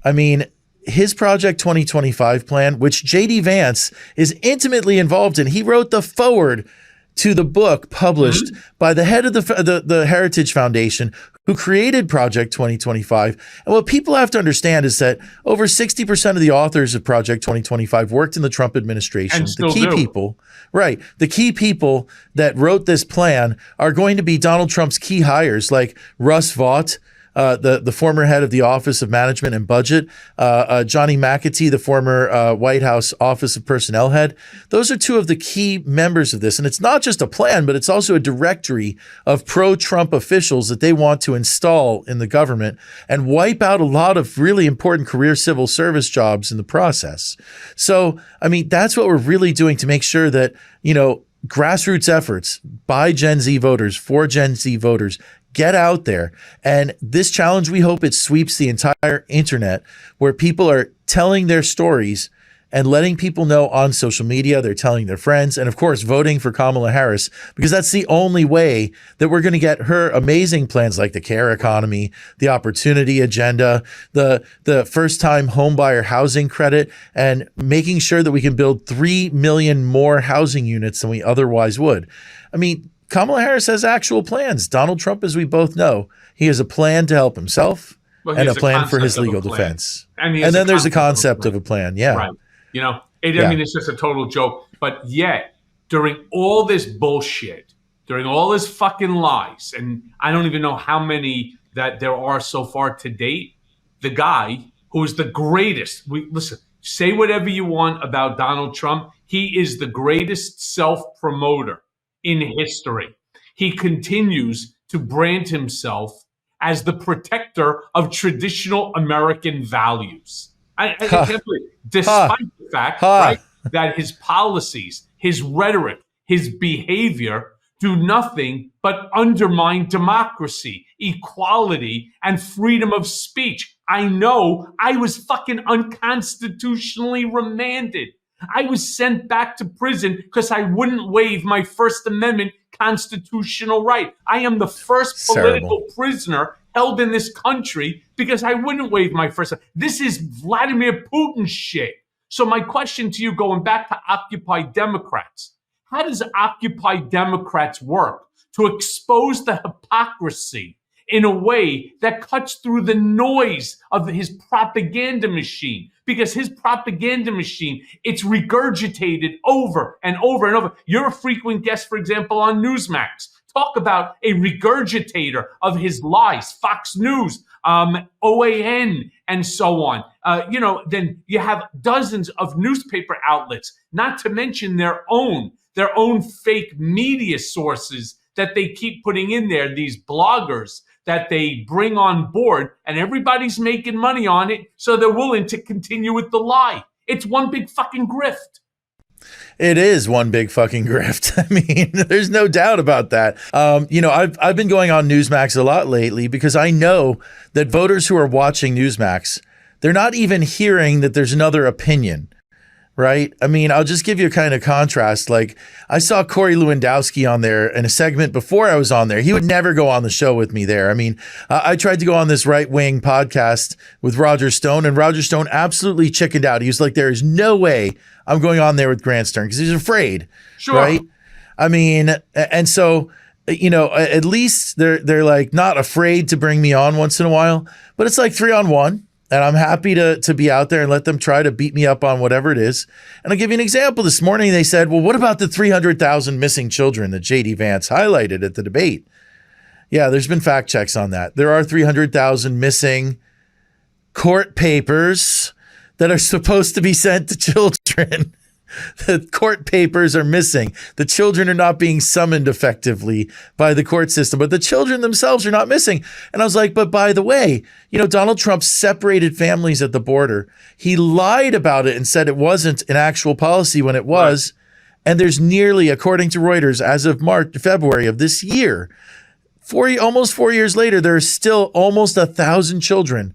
I mean, his Project 2025 plan, which J.D. Vance is intimately involved in, he wrote the foreword to the book published by the head of the Heritage Foundation, who created Project 2025. And what people have to understand is that over 60% of the authors of Project 2025 worked in the Trump administration. The key people, right? The key people that wrote this plan are going to be Donald Trump's key hires, like Russ Vought, the former head of the Office of Management and Budget, Johnny McAtee, the former White House Office of Personnel head. Those are two of the key members of this. And it's not just a plan, but it's also a directory of pro-Trump officials that they want to install in the government and wipe out a lot of really important career civil service jobs in the process. So, I mean, that's what we're really doing to make sure that, grassroots efforts by Gen Z voters, for Gen Z voters, get out there. And this challenge, we hope it sweeps the entire internet, where people are telling their stories and letting people know on social media. They're telling their friends, and of course, voting for Kamala Harris, because that's the only way that we're going to get her amazing plans like the care economy, the opportunity agenda, the first-time homebuyer housing credit, and making sure that we can build 3 million more housing units than we otherwise would. I mean, Kamala Harris has actual plans. Donald Trump, as we both know, he has a plan to help himself and a plan for his legal defense. And then there's a concept of a plan. Yeah. Right. I mean, it's just a total joke. But yet, during all this bullshit, during all this fucking lies, and I don't even know how many that there are so far to date, the guy who is the greatest, listen, say whatever you want about Donald Trump, he is the greatest self-promoter in history. He continues to brand himself as the protector of traditional American values. I can't believe, despite the fact, right, that his policies, his rhetoric, his behavior do nothing but undermine democracy, equality, and freedom of speech. I know I was fucking unconstitutionally remanded. I was sent back to prison because I wouldn't waive my First Amendment constitutional right. I am the first political prisoner held in this country because I wouldn't waive my First Amendment. This is Vladimir Putin shit. So my question to you, going back to Occupy Democrats, how does Occupy Democrats work to expose the hypocrisy in a way that cuts through the noise of his propaganda machine? Because his propaganda machine, it's regurgitated over and over and over. You're a frequent guest, for example, on Newsmax. Talk about a regurgitator of his lies, Fox News, OAN, and so on. Then you have dozens of newspaper outlets, not to mention their own fake media sources that they keep putting in there, these bloggers that they bring on board, and everybody's making money on it, so they're willing to continue with the lie. It's one big fucking grift. It is one big fucking grift. I mean, there's no doubt about that. I've been going on Newsmax a lot lately because I know that voters who are watching Newsmax, they're not even hearing that there's another opinion. Right? I mean, I'll just give you a kind of contrast. Like, I saw Corey Lewandowski on there in a segment before I was on there. He would never go on the show with me there. I mean, I tried to go on this right-wing podcast with Roger Stone, and Roger Stone absolutely chickened out. He was like, there is no way I'm going on there with Grant Stern, because he's afraid. Sure. Right? I mean, and so, at least they're like not afraid to bring me on once in a while, but it's like 3-on-1. And I'm happy to be out there and let them try to beat me up on whatever it is. And I'll give you an example. This morning they said, well, what about the 300,000 missing children that J.D. Vance highlighted at the debate? Yeah, there's been fact checks on that. There are 300,000 missing court papers that are supposed to be sent to children. The court papers are missing. The children are not being summoned effectively by the court system, but the children themselves are not missing. And I was like, but by the way, Donald Trump separated families at the border. He lied about it and said it wasn't an actual policy when it was. Right. And there's nearly, according to Reuters, as of February of this year, almost 4 years later, there are still almost 1,000 children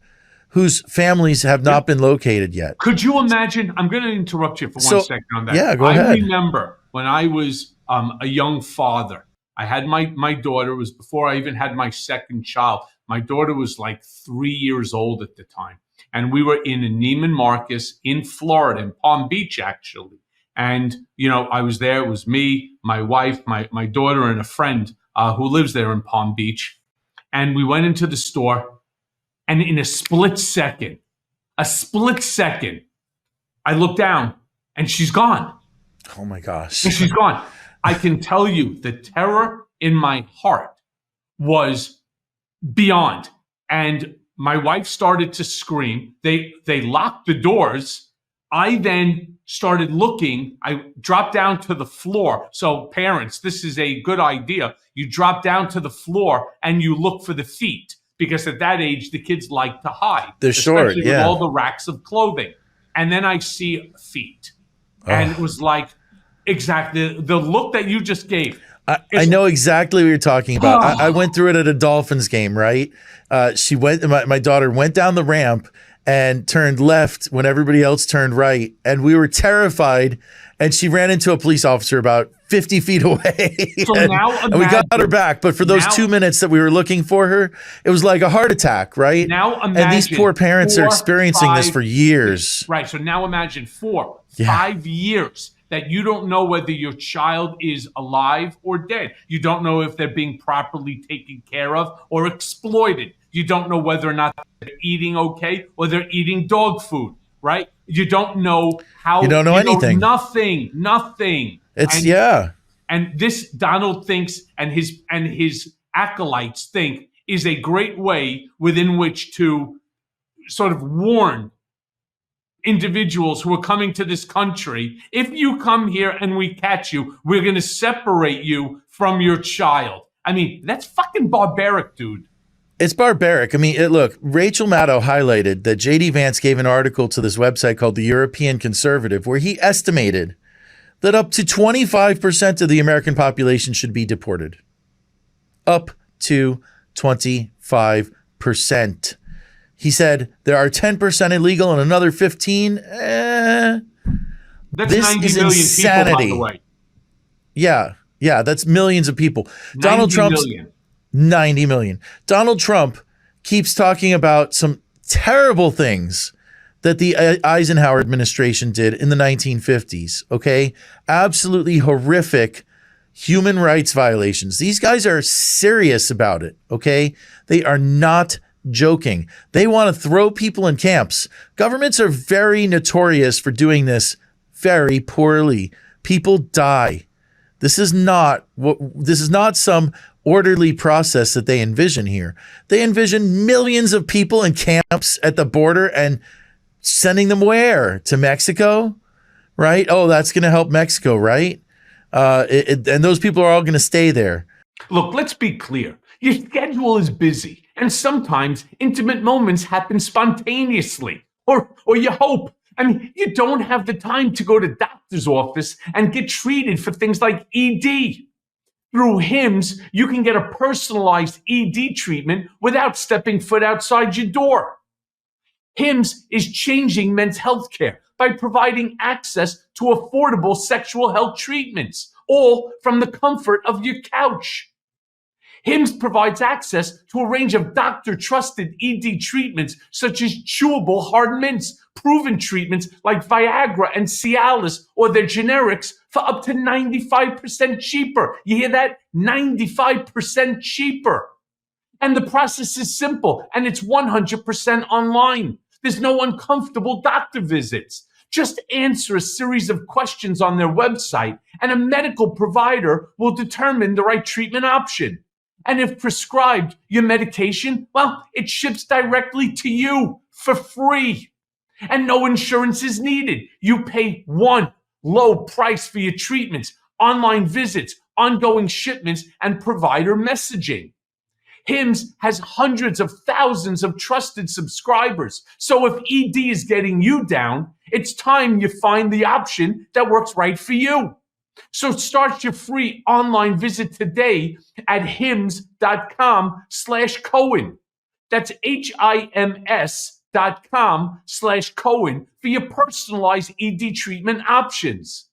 whose families have not been located yet. Could you imagine? I'm going to interrupt you for 1 second on that. Yeah, go ahead. I remember when I was a young father, I had my daughter. It was before I even had my second child. My daughter was like 3 years old at the time. And we were in Neiman Marcus in Florida, in Palm Beach, actually. And, I was there. It was me, my wife, my daughter, and a friend who lives there in Palm Beach. And we went into the store. And in a split second, I look down and she's gone. Oh my gosh. And she's gone. I can tell you the terror in my heart was beyond. and my wife started to scream. They locked the doors. I then started looking. I dropped down to the floor. So parents, this is a good idea. You drop down to the floor and you look for the feet, because at that age the kids like to hide. They're short, especially with all the racks of clothing. And then I see feet. And it was like, exactly the look that you just gave. I know exactly what you're talking about. I went through it at a Dolphins game, right? My daughter went down the ramp and turned left when everybody else turned right. And we were terrified. And she ran into a police officer about 50 feet away. So now imagine, and we got her back. But for those 2 minutes that we were looking for her, it was like a heart attack, right? Now imagine, and these poor parents are experiencing this for years. Right. So now imagine 5 years that you don't know whether your child is alive or dead. You don't know if they're being properly taken care of or exploited. You don't know whether or not they're eating okay or they're eating dog food, right? You don't know how. You don't know anything. Nothing. And this Donald thinks, and his acolytes think, is a great way within which to sort of warn individuals who are coming to this country. If you come here and we catch you, we're going to separate you from your child. I mean, that's fucking barbaric, dude. It's barbaric. I mean, look, Rachel Maddow highlighted that J.D. Vance gave an article to this website called The European Conservative, where he estimated that up to 25% of the American population should be deported. Up to 25%. He said there are 10% illegal and another 15. That's this 90 is million insanity. people, by the way. Yeah, that's millions of people. 90 million. Donald Trump keeps talking about some terrible things that the Eisenhower administration did in the 1950s, okay? Absolutely horrific human rights violations. These guys are serious about it, okay? They are not joking. They want to throw people in camps. Governments are very notorious for doing this very poorly. People die. This is not some orderly process that they envision here. They envision millions of people in camps at the border and sending them where? To Mexico, right? Oh, that's going to help Mexico, right? And those people are all going to stay there. Look, let's be clear. Your schedule is busy, and sometimes intimate moments happen spontaneously, or you hope. I mean, you don't have the time to go to doctor's office and get treated for things like ED. Through HIMSS, you can get a personalized ED treatment without stepping foot outside your door. HIMSS is changing men's health care by providing access to affordable sexual health treatments, all from the comfort of your couch. HIMSS provides access to a range of doctor-trusted ED treatments such as chewable hard mints, proven treatments like Viagra and Cialis or their generics for up to 95% cheaper. You hear that? 95% cheaper. And the process is simple, and it's 100% online. There's no uncomfortable doctor visits. Just answer a series of questions on their website, and a medical provider will determine the right treatment option. And if prescribed your medication, well, it ships directly to you for free. And no insurance is needed. You pay one low price for your treatments, online visits, ongoing shipments, and provider messaging. HIMSS has hundreds of thousands of trusted subscribers. So if ED is getting you down, it's time you find the option that works right for you. So start your free online visit today at hims.com/Cohen. That's HIMS.com/Cohen for your personalized ED treatment options.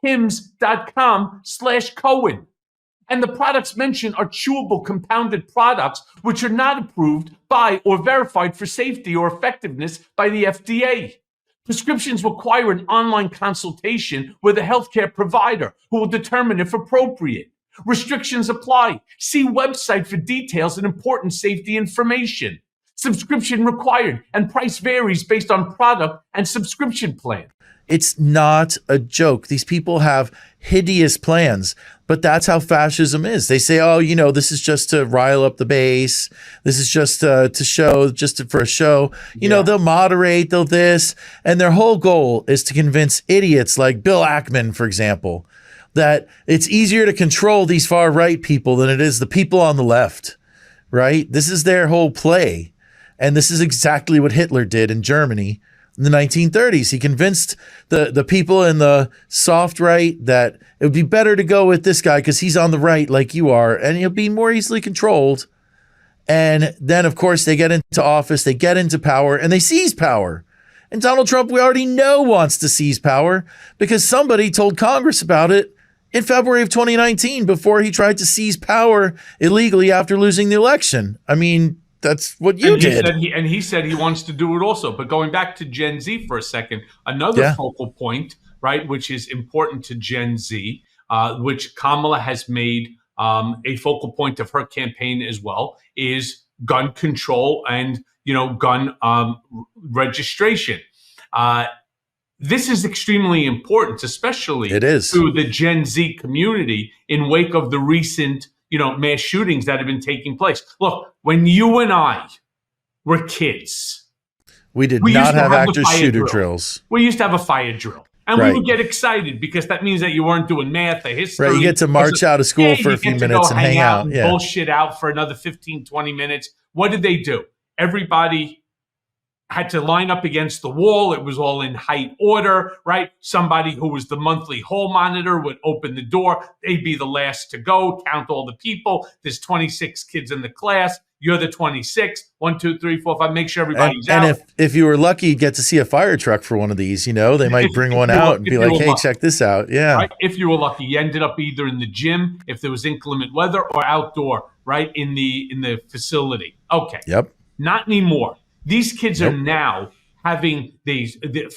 hims.com/Cohen. And the products mentioned are chewable compounded products which are not approved by or verified for safety or effectiveness by the FDA. Prescriptions require an online consultation with a healthcare provider who will determine if appropriate. Restrictions apply. See website for details and important safety information. Subscription required, and price varies based on product and subscription plan. It's not a joke. These people have hideous plans, but that's how fascism is. They say, oh, this is just to rile up the base. This is just to show, for a show. They'll moderate, they'll this. And their whole goal is to convince idiots like Bill Ackman, for example, that it's easier to control these far right people than it is the people on the left, right? This is their whole play. And this is exactly what Hitler did in Germany in the 1930s. He convinced the people in the soft right that it would be better to go with this guy because he's on the right like you are, and he'll be more easily controlled. And then, of course, they get into office, they get into power, and they seize power. And Donald Trump, we already know, wants to seize power because somebody told Congress about it in February of 2019 before he tried to seize power illegally after losing the election. I mean, that's what you did. He said he wants to do it also. But going back to Gen Z for a second, another focal point, right, which is important to Gen Z, which Kamala has made a focal point of her campaign as well, is gun control and, gun registration. This is extremely important, especially to the Gen Z community in wake of the recent mass shootings that have been taking place. Look, when you and I were kids, we not have active shooter drills. We used to have a fire drill. And we would get excited because that means that you weren't doing math or history. Right, you get to march out of school for a few minutes and hang out. And bullshit out for another 15, 20 minutes. What did they do? Everybody had to line up against the wall. It was all in height order, right? Somebody who was the monthly hall monitor would open the door. They'd be the last to go, count all the people. There's 26 kids in the class. You're the 26th. 1, 2, 3, 4, 5. Make sure everybody's out. And if you were lucky, you'd get to see a fire truck for one of these. They might bring one out and be like, hey, check this out. Yeah. Right? If you were lucky, you ended up either in the gym, if there was inclement weather, or outdoor, right, in the facility. Okay. Yep. Not anymore. These kids are now having the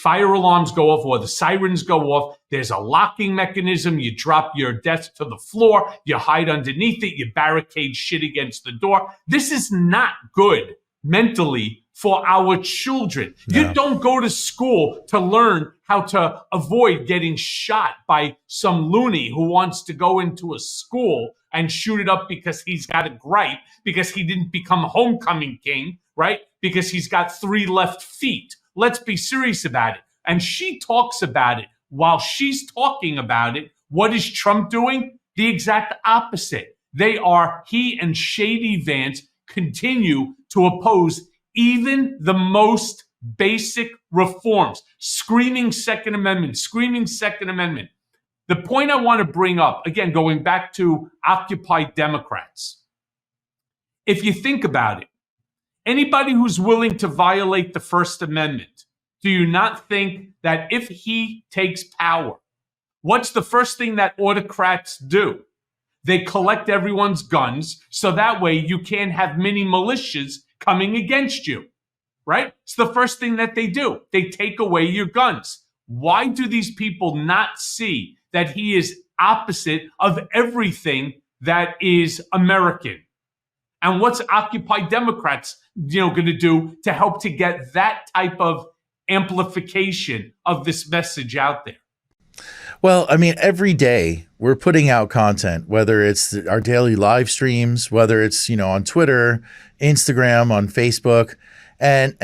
fire alarms go off or the sirens go off. There's a locking mechanism. You drop your desk to the floor. You hide underneath it. You barricade shit against the door. This is not good mentally for our children. No. You don't go to school to learn how to avoid getting shot by some loony who wants to go into a school and shoot it up because he's got a gripe, because he didn't become homecoming king, right? Because he's got 3 left feet. Let's be serious about it. And she talks about it. While she's talking about it, what is Trump doing? The exact opposite. He and Shady Vance continue to oppose even the most basic reforms. Screaming Second Amendment. The point I want to bring up, again, going back to Occupy Democrats. If you think about it, anybody who's willing to violate the First Amendment, do you not think that if he takes power, what's the first thing that autocrats do? They collect everyone's guns so that way you can't have mini militias coming against you, right? It's the first thing that they do. They take away your guns. Why do these people not see that he is opposite of everything that is American? And what's Occupy Democrats, going to do to help to get that type of amplification of this message out there? Well, I mean, every day we're putting out content, whether it's our daily live streams, whether it's, on Twitter, Instagram, on Facebook. And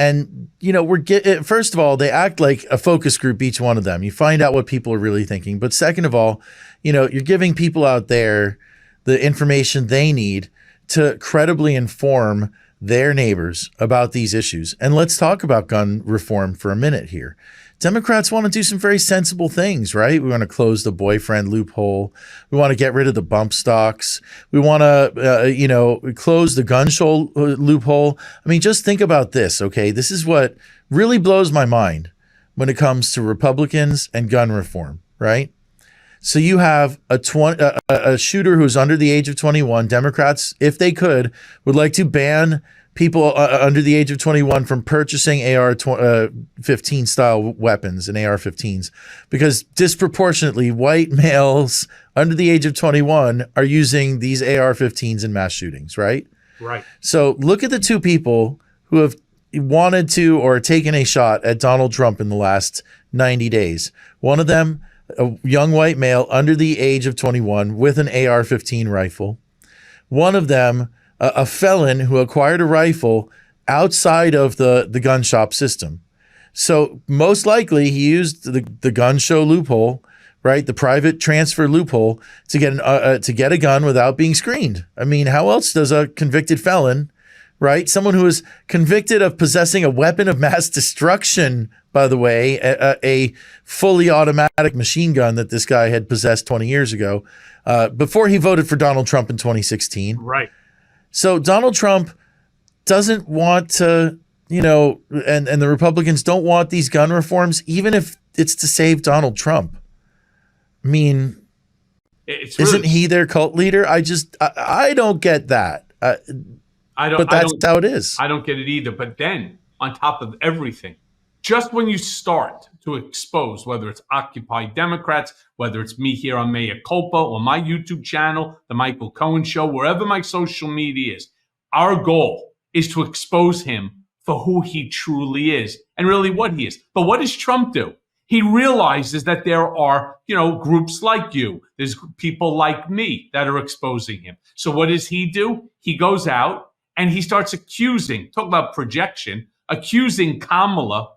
first of all, they act like a focus group, each one of them. You find out what people are really thinking. But second of all, you're giving people out there the information they need to credibly inform their neighbors about these issues. And let's talk about gun reform for a minute here. Democrats want to do some very sensible things, right? We want to close the boyfriend loophole. We want to get rid of the bump stocks. We want to, close the gun show loophole. I mean, just think about this, okay? This is what really blows my mind when it comes to Republicans and gun reform, right? So you have a shooter who's under the age of 21. Democrats, if they could, would like to ban people under the age of 21 from purchasing AR-15 style weapons and AR-15s because disproportionately white males under the age of 21 are using these AR-15s in mass shootings, right? Right. So look at the two people who have wanted to or taken a shot at Donald Trump in the last 90 days. One of them, a young white male under the age of 21 with an AR-15 rifle. One of them, a felon who acquired a rifle outside of the gun shop system. So most likely he used the gun show loophole, right? The private transfer loophole to get a gun without being screened. I mean, how else does a convicted felon, right? Someone who is convicted of possessing a weapon of mass destruction, by the way, a fully automatic machine gun that this guy had possessed 20 years ago, before he voted for Donald Trump in 2016. Right. So Donald Trump doesn't want to, and the Republicans don't want these gun reforms, even if it's to save Donald Trump. I mean, isn't he their cult leader? I don't get that. But that's how it is. I don't get it either. But then, on top of everything, just when you start to expose, whether it's Occupy Democrats, whether it's me here on Culpa or my YouTube channel, The Michael Cohen Show, wherever my social media is, our goal is to expose him for who he truly is and really what he is. But what does Trump do? He realizes that there are, groups like you. There's people like me that are exposing him. So what does he do? He goes out and he starts talk about projection, accusing Kamala,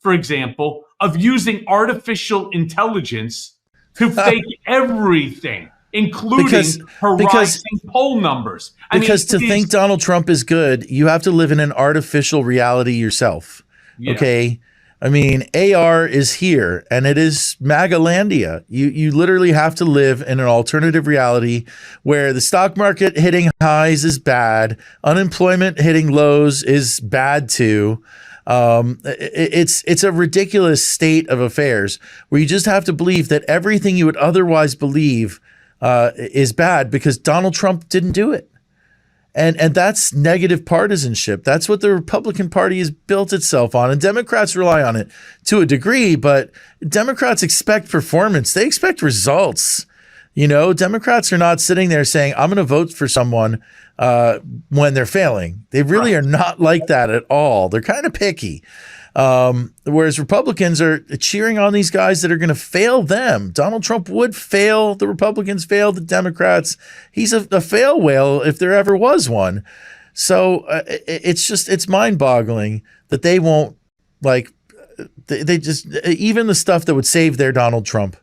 for example, of using artificial intelligence to fake everything, including her rising poll numbers. Because to think Donald Trump is good, you have to live in an artificial reality yourself. Yeah. Okay? I mean, AR is here, and it is MAGAlandia. You literally have to live in an alternative reality where the stock market hitting highs is bad, unemployment hitting lows is bad too. It's a ridiculous state of affairs where you just have to believe that everything you would otherwise believe is bad because Donald Trump didn't do it. And that's negative partisanship. That's what the Republican Party has built itself on. And Democrats rely on it to a degree, but Democrats expect performance. They expect results. Democrats are not sitting there saying, I'm going to vote for someone when they're failing. They really are not like that at all. They're kind of picky. Whereas Republicans are cheering on these guys that are going to fail them. Donald Trump would fail the Republicans, fail the Democrats. He's a fail whale if there ever was one. So it's mind-boggling that they won't they just, even the stuff that would save their Donald Trump,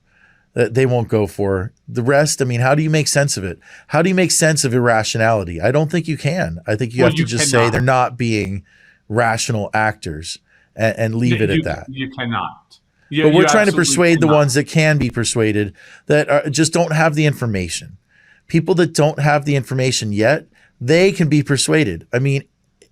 they won't go for. The rest, I mean, how do you make sense of it? How do you make sense of irrationality? I don't think you can. I think you have to just say they're not being rational actors. And leave it at that. You cannot. But we're trying to persuade the ones that can be persuaded that just don't have the information. People that don't have the information yet, they can be persuaded. I mean,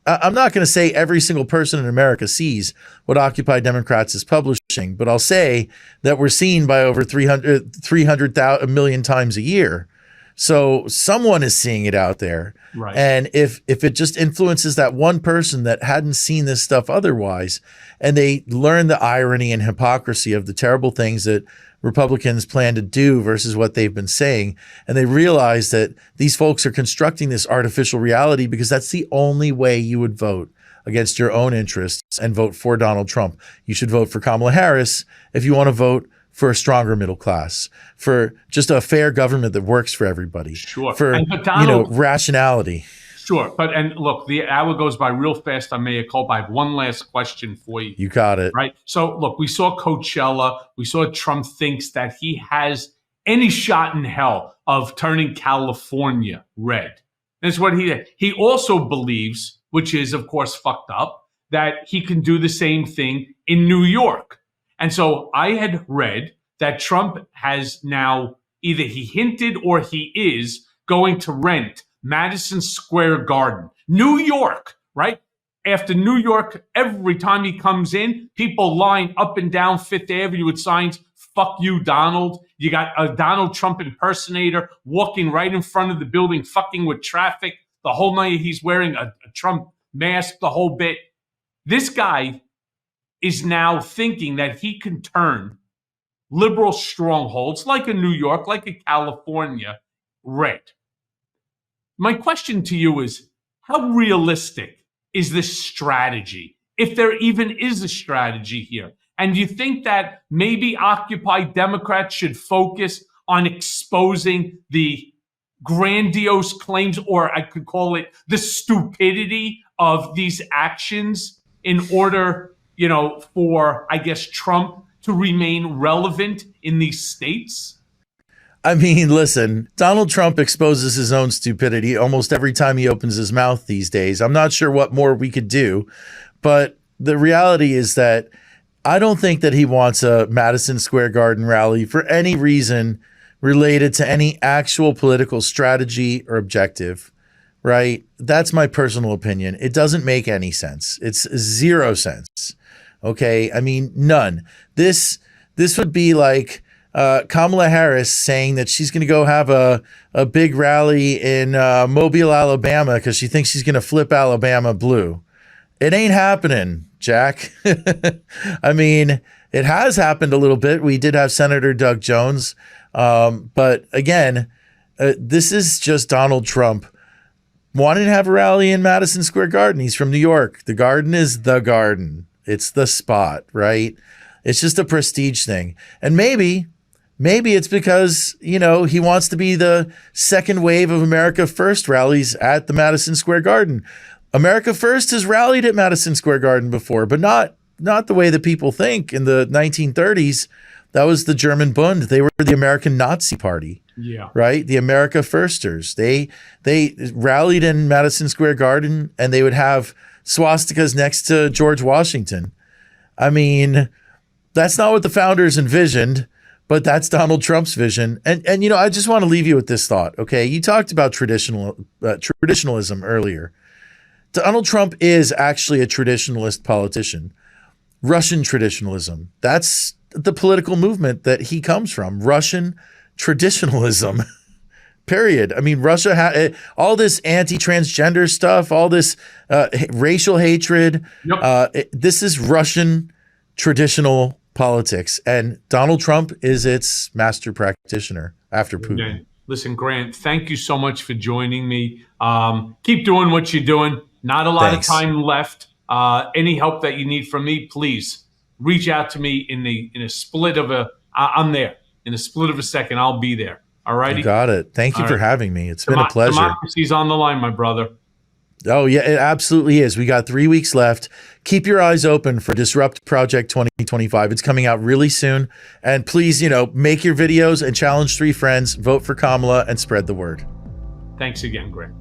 I'm not going to say every single person in America sees what Occupy Democrats is publishing, but I'll say that we're seen by over 300 million times a year. So someone is seeing it out there. Right. And if it just influences that one person that hadn't seen this stuff otherwise, and they learn the irony and hypocrisy of the terrible things that Republicans plan to do versus what they've been saying, and they realize that these folks are constructing this artificial reality because that's the only way you would vote against your own interests and vote for Donald Trump. You should vote for Kamala Harris if you want to vote for a stronger middle class, for just a fair government that works for everybody, for rationality. Sure, and look, the hour goes by real fast on Mea Culpa. I have one last question for you. You got it. Right. So look, we saw Coachella. We saw Trump thinks that he has any shot in hell of turning California red. That's what he did. He also believes, which is of course fucked up, that he can do the same thing in New York. And so I had read that Trump has now either he hinted or he is going to rent Madison Square Garden, New York, right? After New York, every time he comes in, people line up and down Fifth Avenue with signs, fuck you, Donald. You got a Donald Trump impersonator walking right in front of the building, fucking with traffic. The whole night he's wearing a Trump mask, the whole bit. This guy is now thinking that he can turn liberal strongholds like a New York, like a California, red. My question to you is, how realistic is this strategy? if there even is a strategy here. And you think that maybe Occupy Democrats should focus on exposing the grandiose claims, or I could call it the stupidity of these actions in order, for, I guess, Trump to remain relevant in these states? I mean, listen, Donald Trump exposes his own stupidity almost every time he opens his mouth these days. I'm not sure what more we could do, but the reality is that I don't think that he wants a Madison Square Garden rally for any reason related to any actual political strategy or objective, right? That's my personal opinion. It doesn't make any sense. It's zero sense. Okay? I mean, none. This would be like Kamala Harris saying that she's going to go have a big rally in Mobile, Alabama, because she thinks she's going to flip Alabama blue. It ain't happening, Jack. I mean, it has happened a little bit. We did have Senator Doug Jones. But again, this is just Donald Trump wanting to have a rally in Madison Square Garden. He's from New York. The Garden is the Garden. It's the spot, right? It's just a prestige thing. And maybe it's because, he wants to be the second wave of America First rallies at the Madison Square Garden. America First has rallied at Madison Square Garden before, but not the way that people think. In the 1930s, that was the German Bund. They were the American Nazi Party. Yeah. Right? The America Firsters. They rallied in Madison Square Garden, and they would have swastikas next to George Washington. I mean, that's not what the founders envisioned, but that's Donald Trump's vision. And I just want to leave you with this thought, okay? You talked about traditionalism earlier. Donald Trump is actually a traditionalist politician. Russian traditionalism. That's the political movement that he comes from. Russian traditionalism. Period. I mean, Russia had all this anti-transgender stuff, all this racial hatred. Yep. This is Russian traditional politics, and Donald Trump is its master practitioner after Putin. Okay. Listen, Grant, thank you so much for joining me. Keep doing what you're doing. Not a lot of time left. Any help that you need from me, please reach out to me in a split of I'm there. In a split of a second, I'll be there. All righty? You got it. Thank you for having me. It's been a pleasure. Democracy's on the line, my brother. Oh, yeah, it absolutely is. We got 3 weeks left. Keep your eyes open for Disrupt Project 2025. It's coming out really soon. And please, make your videos and challenge 3 friends, vote for Kamala, and spread the word. Thanks again, Grant.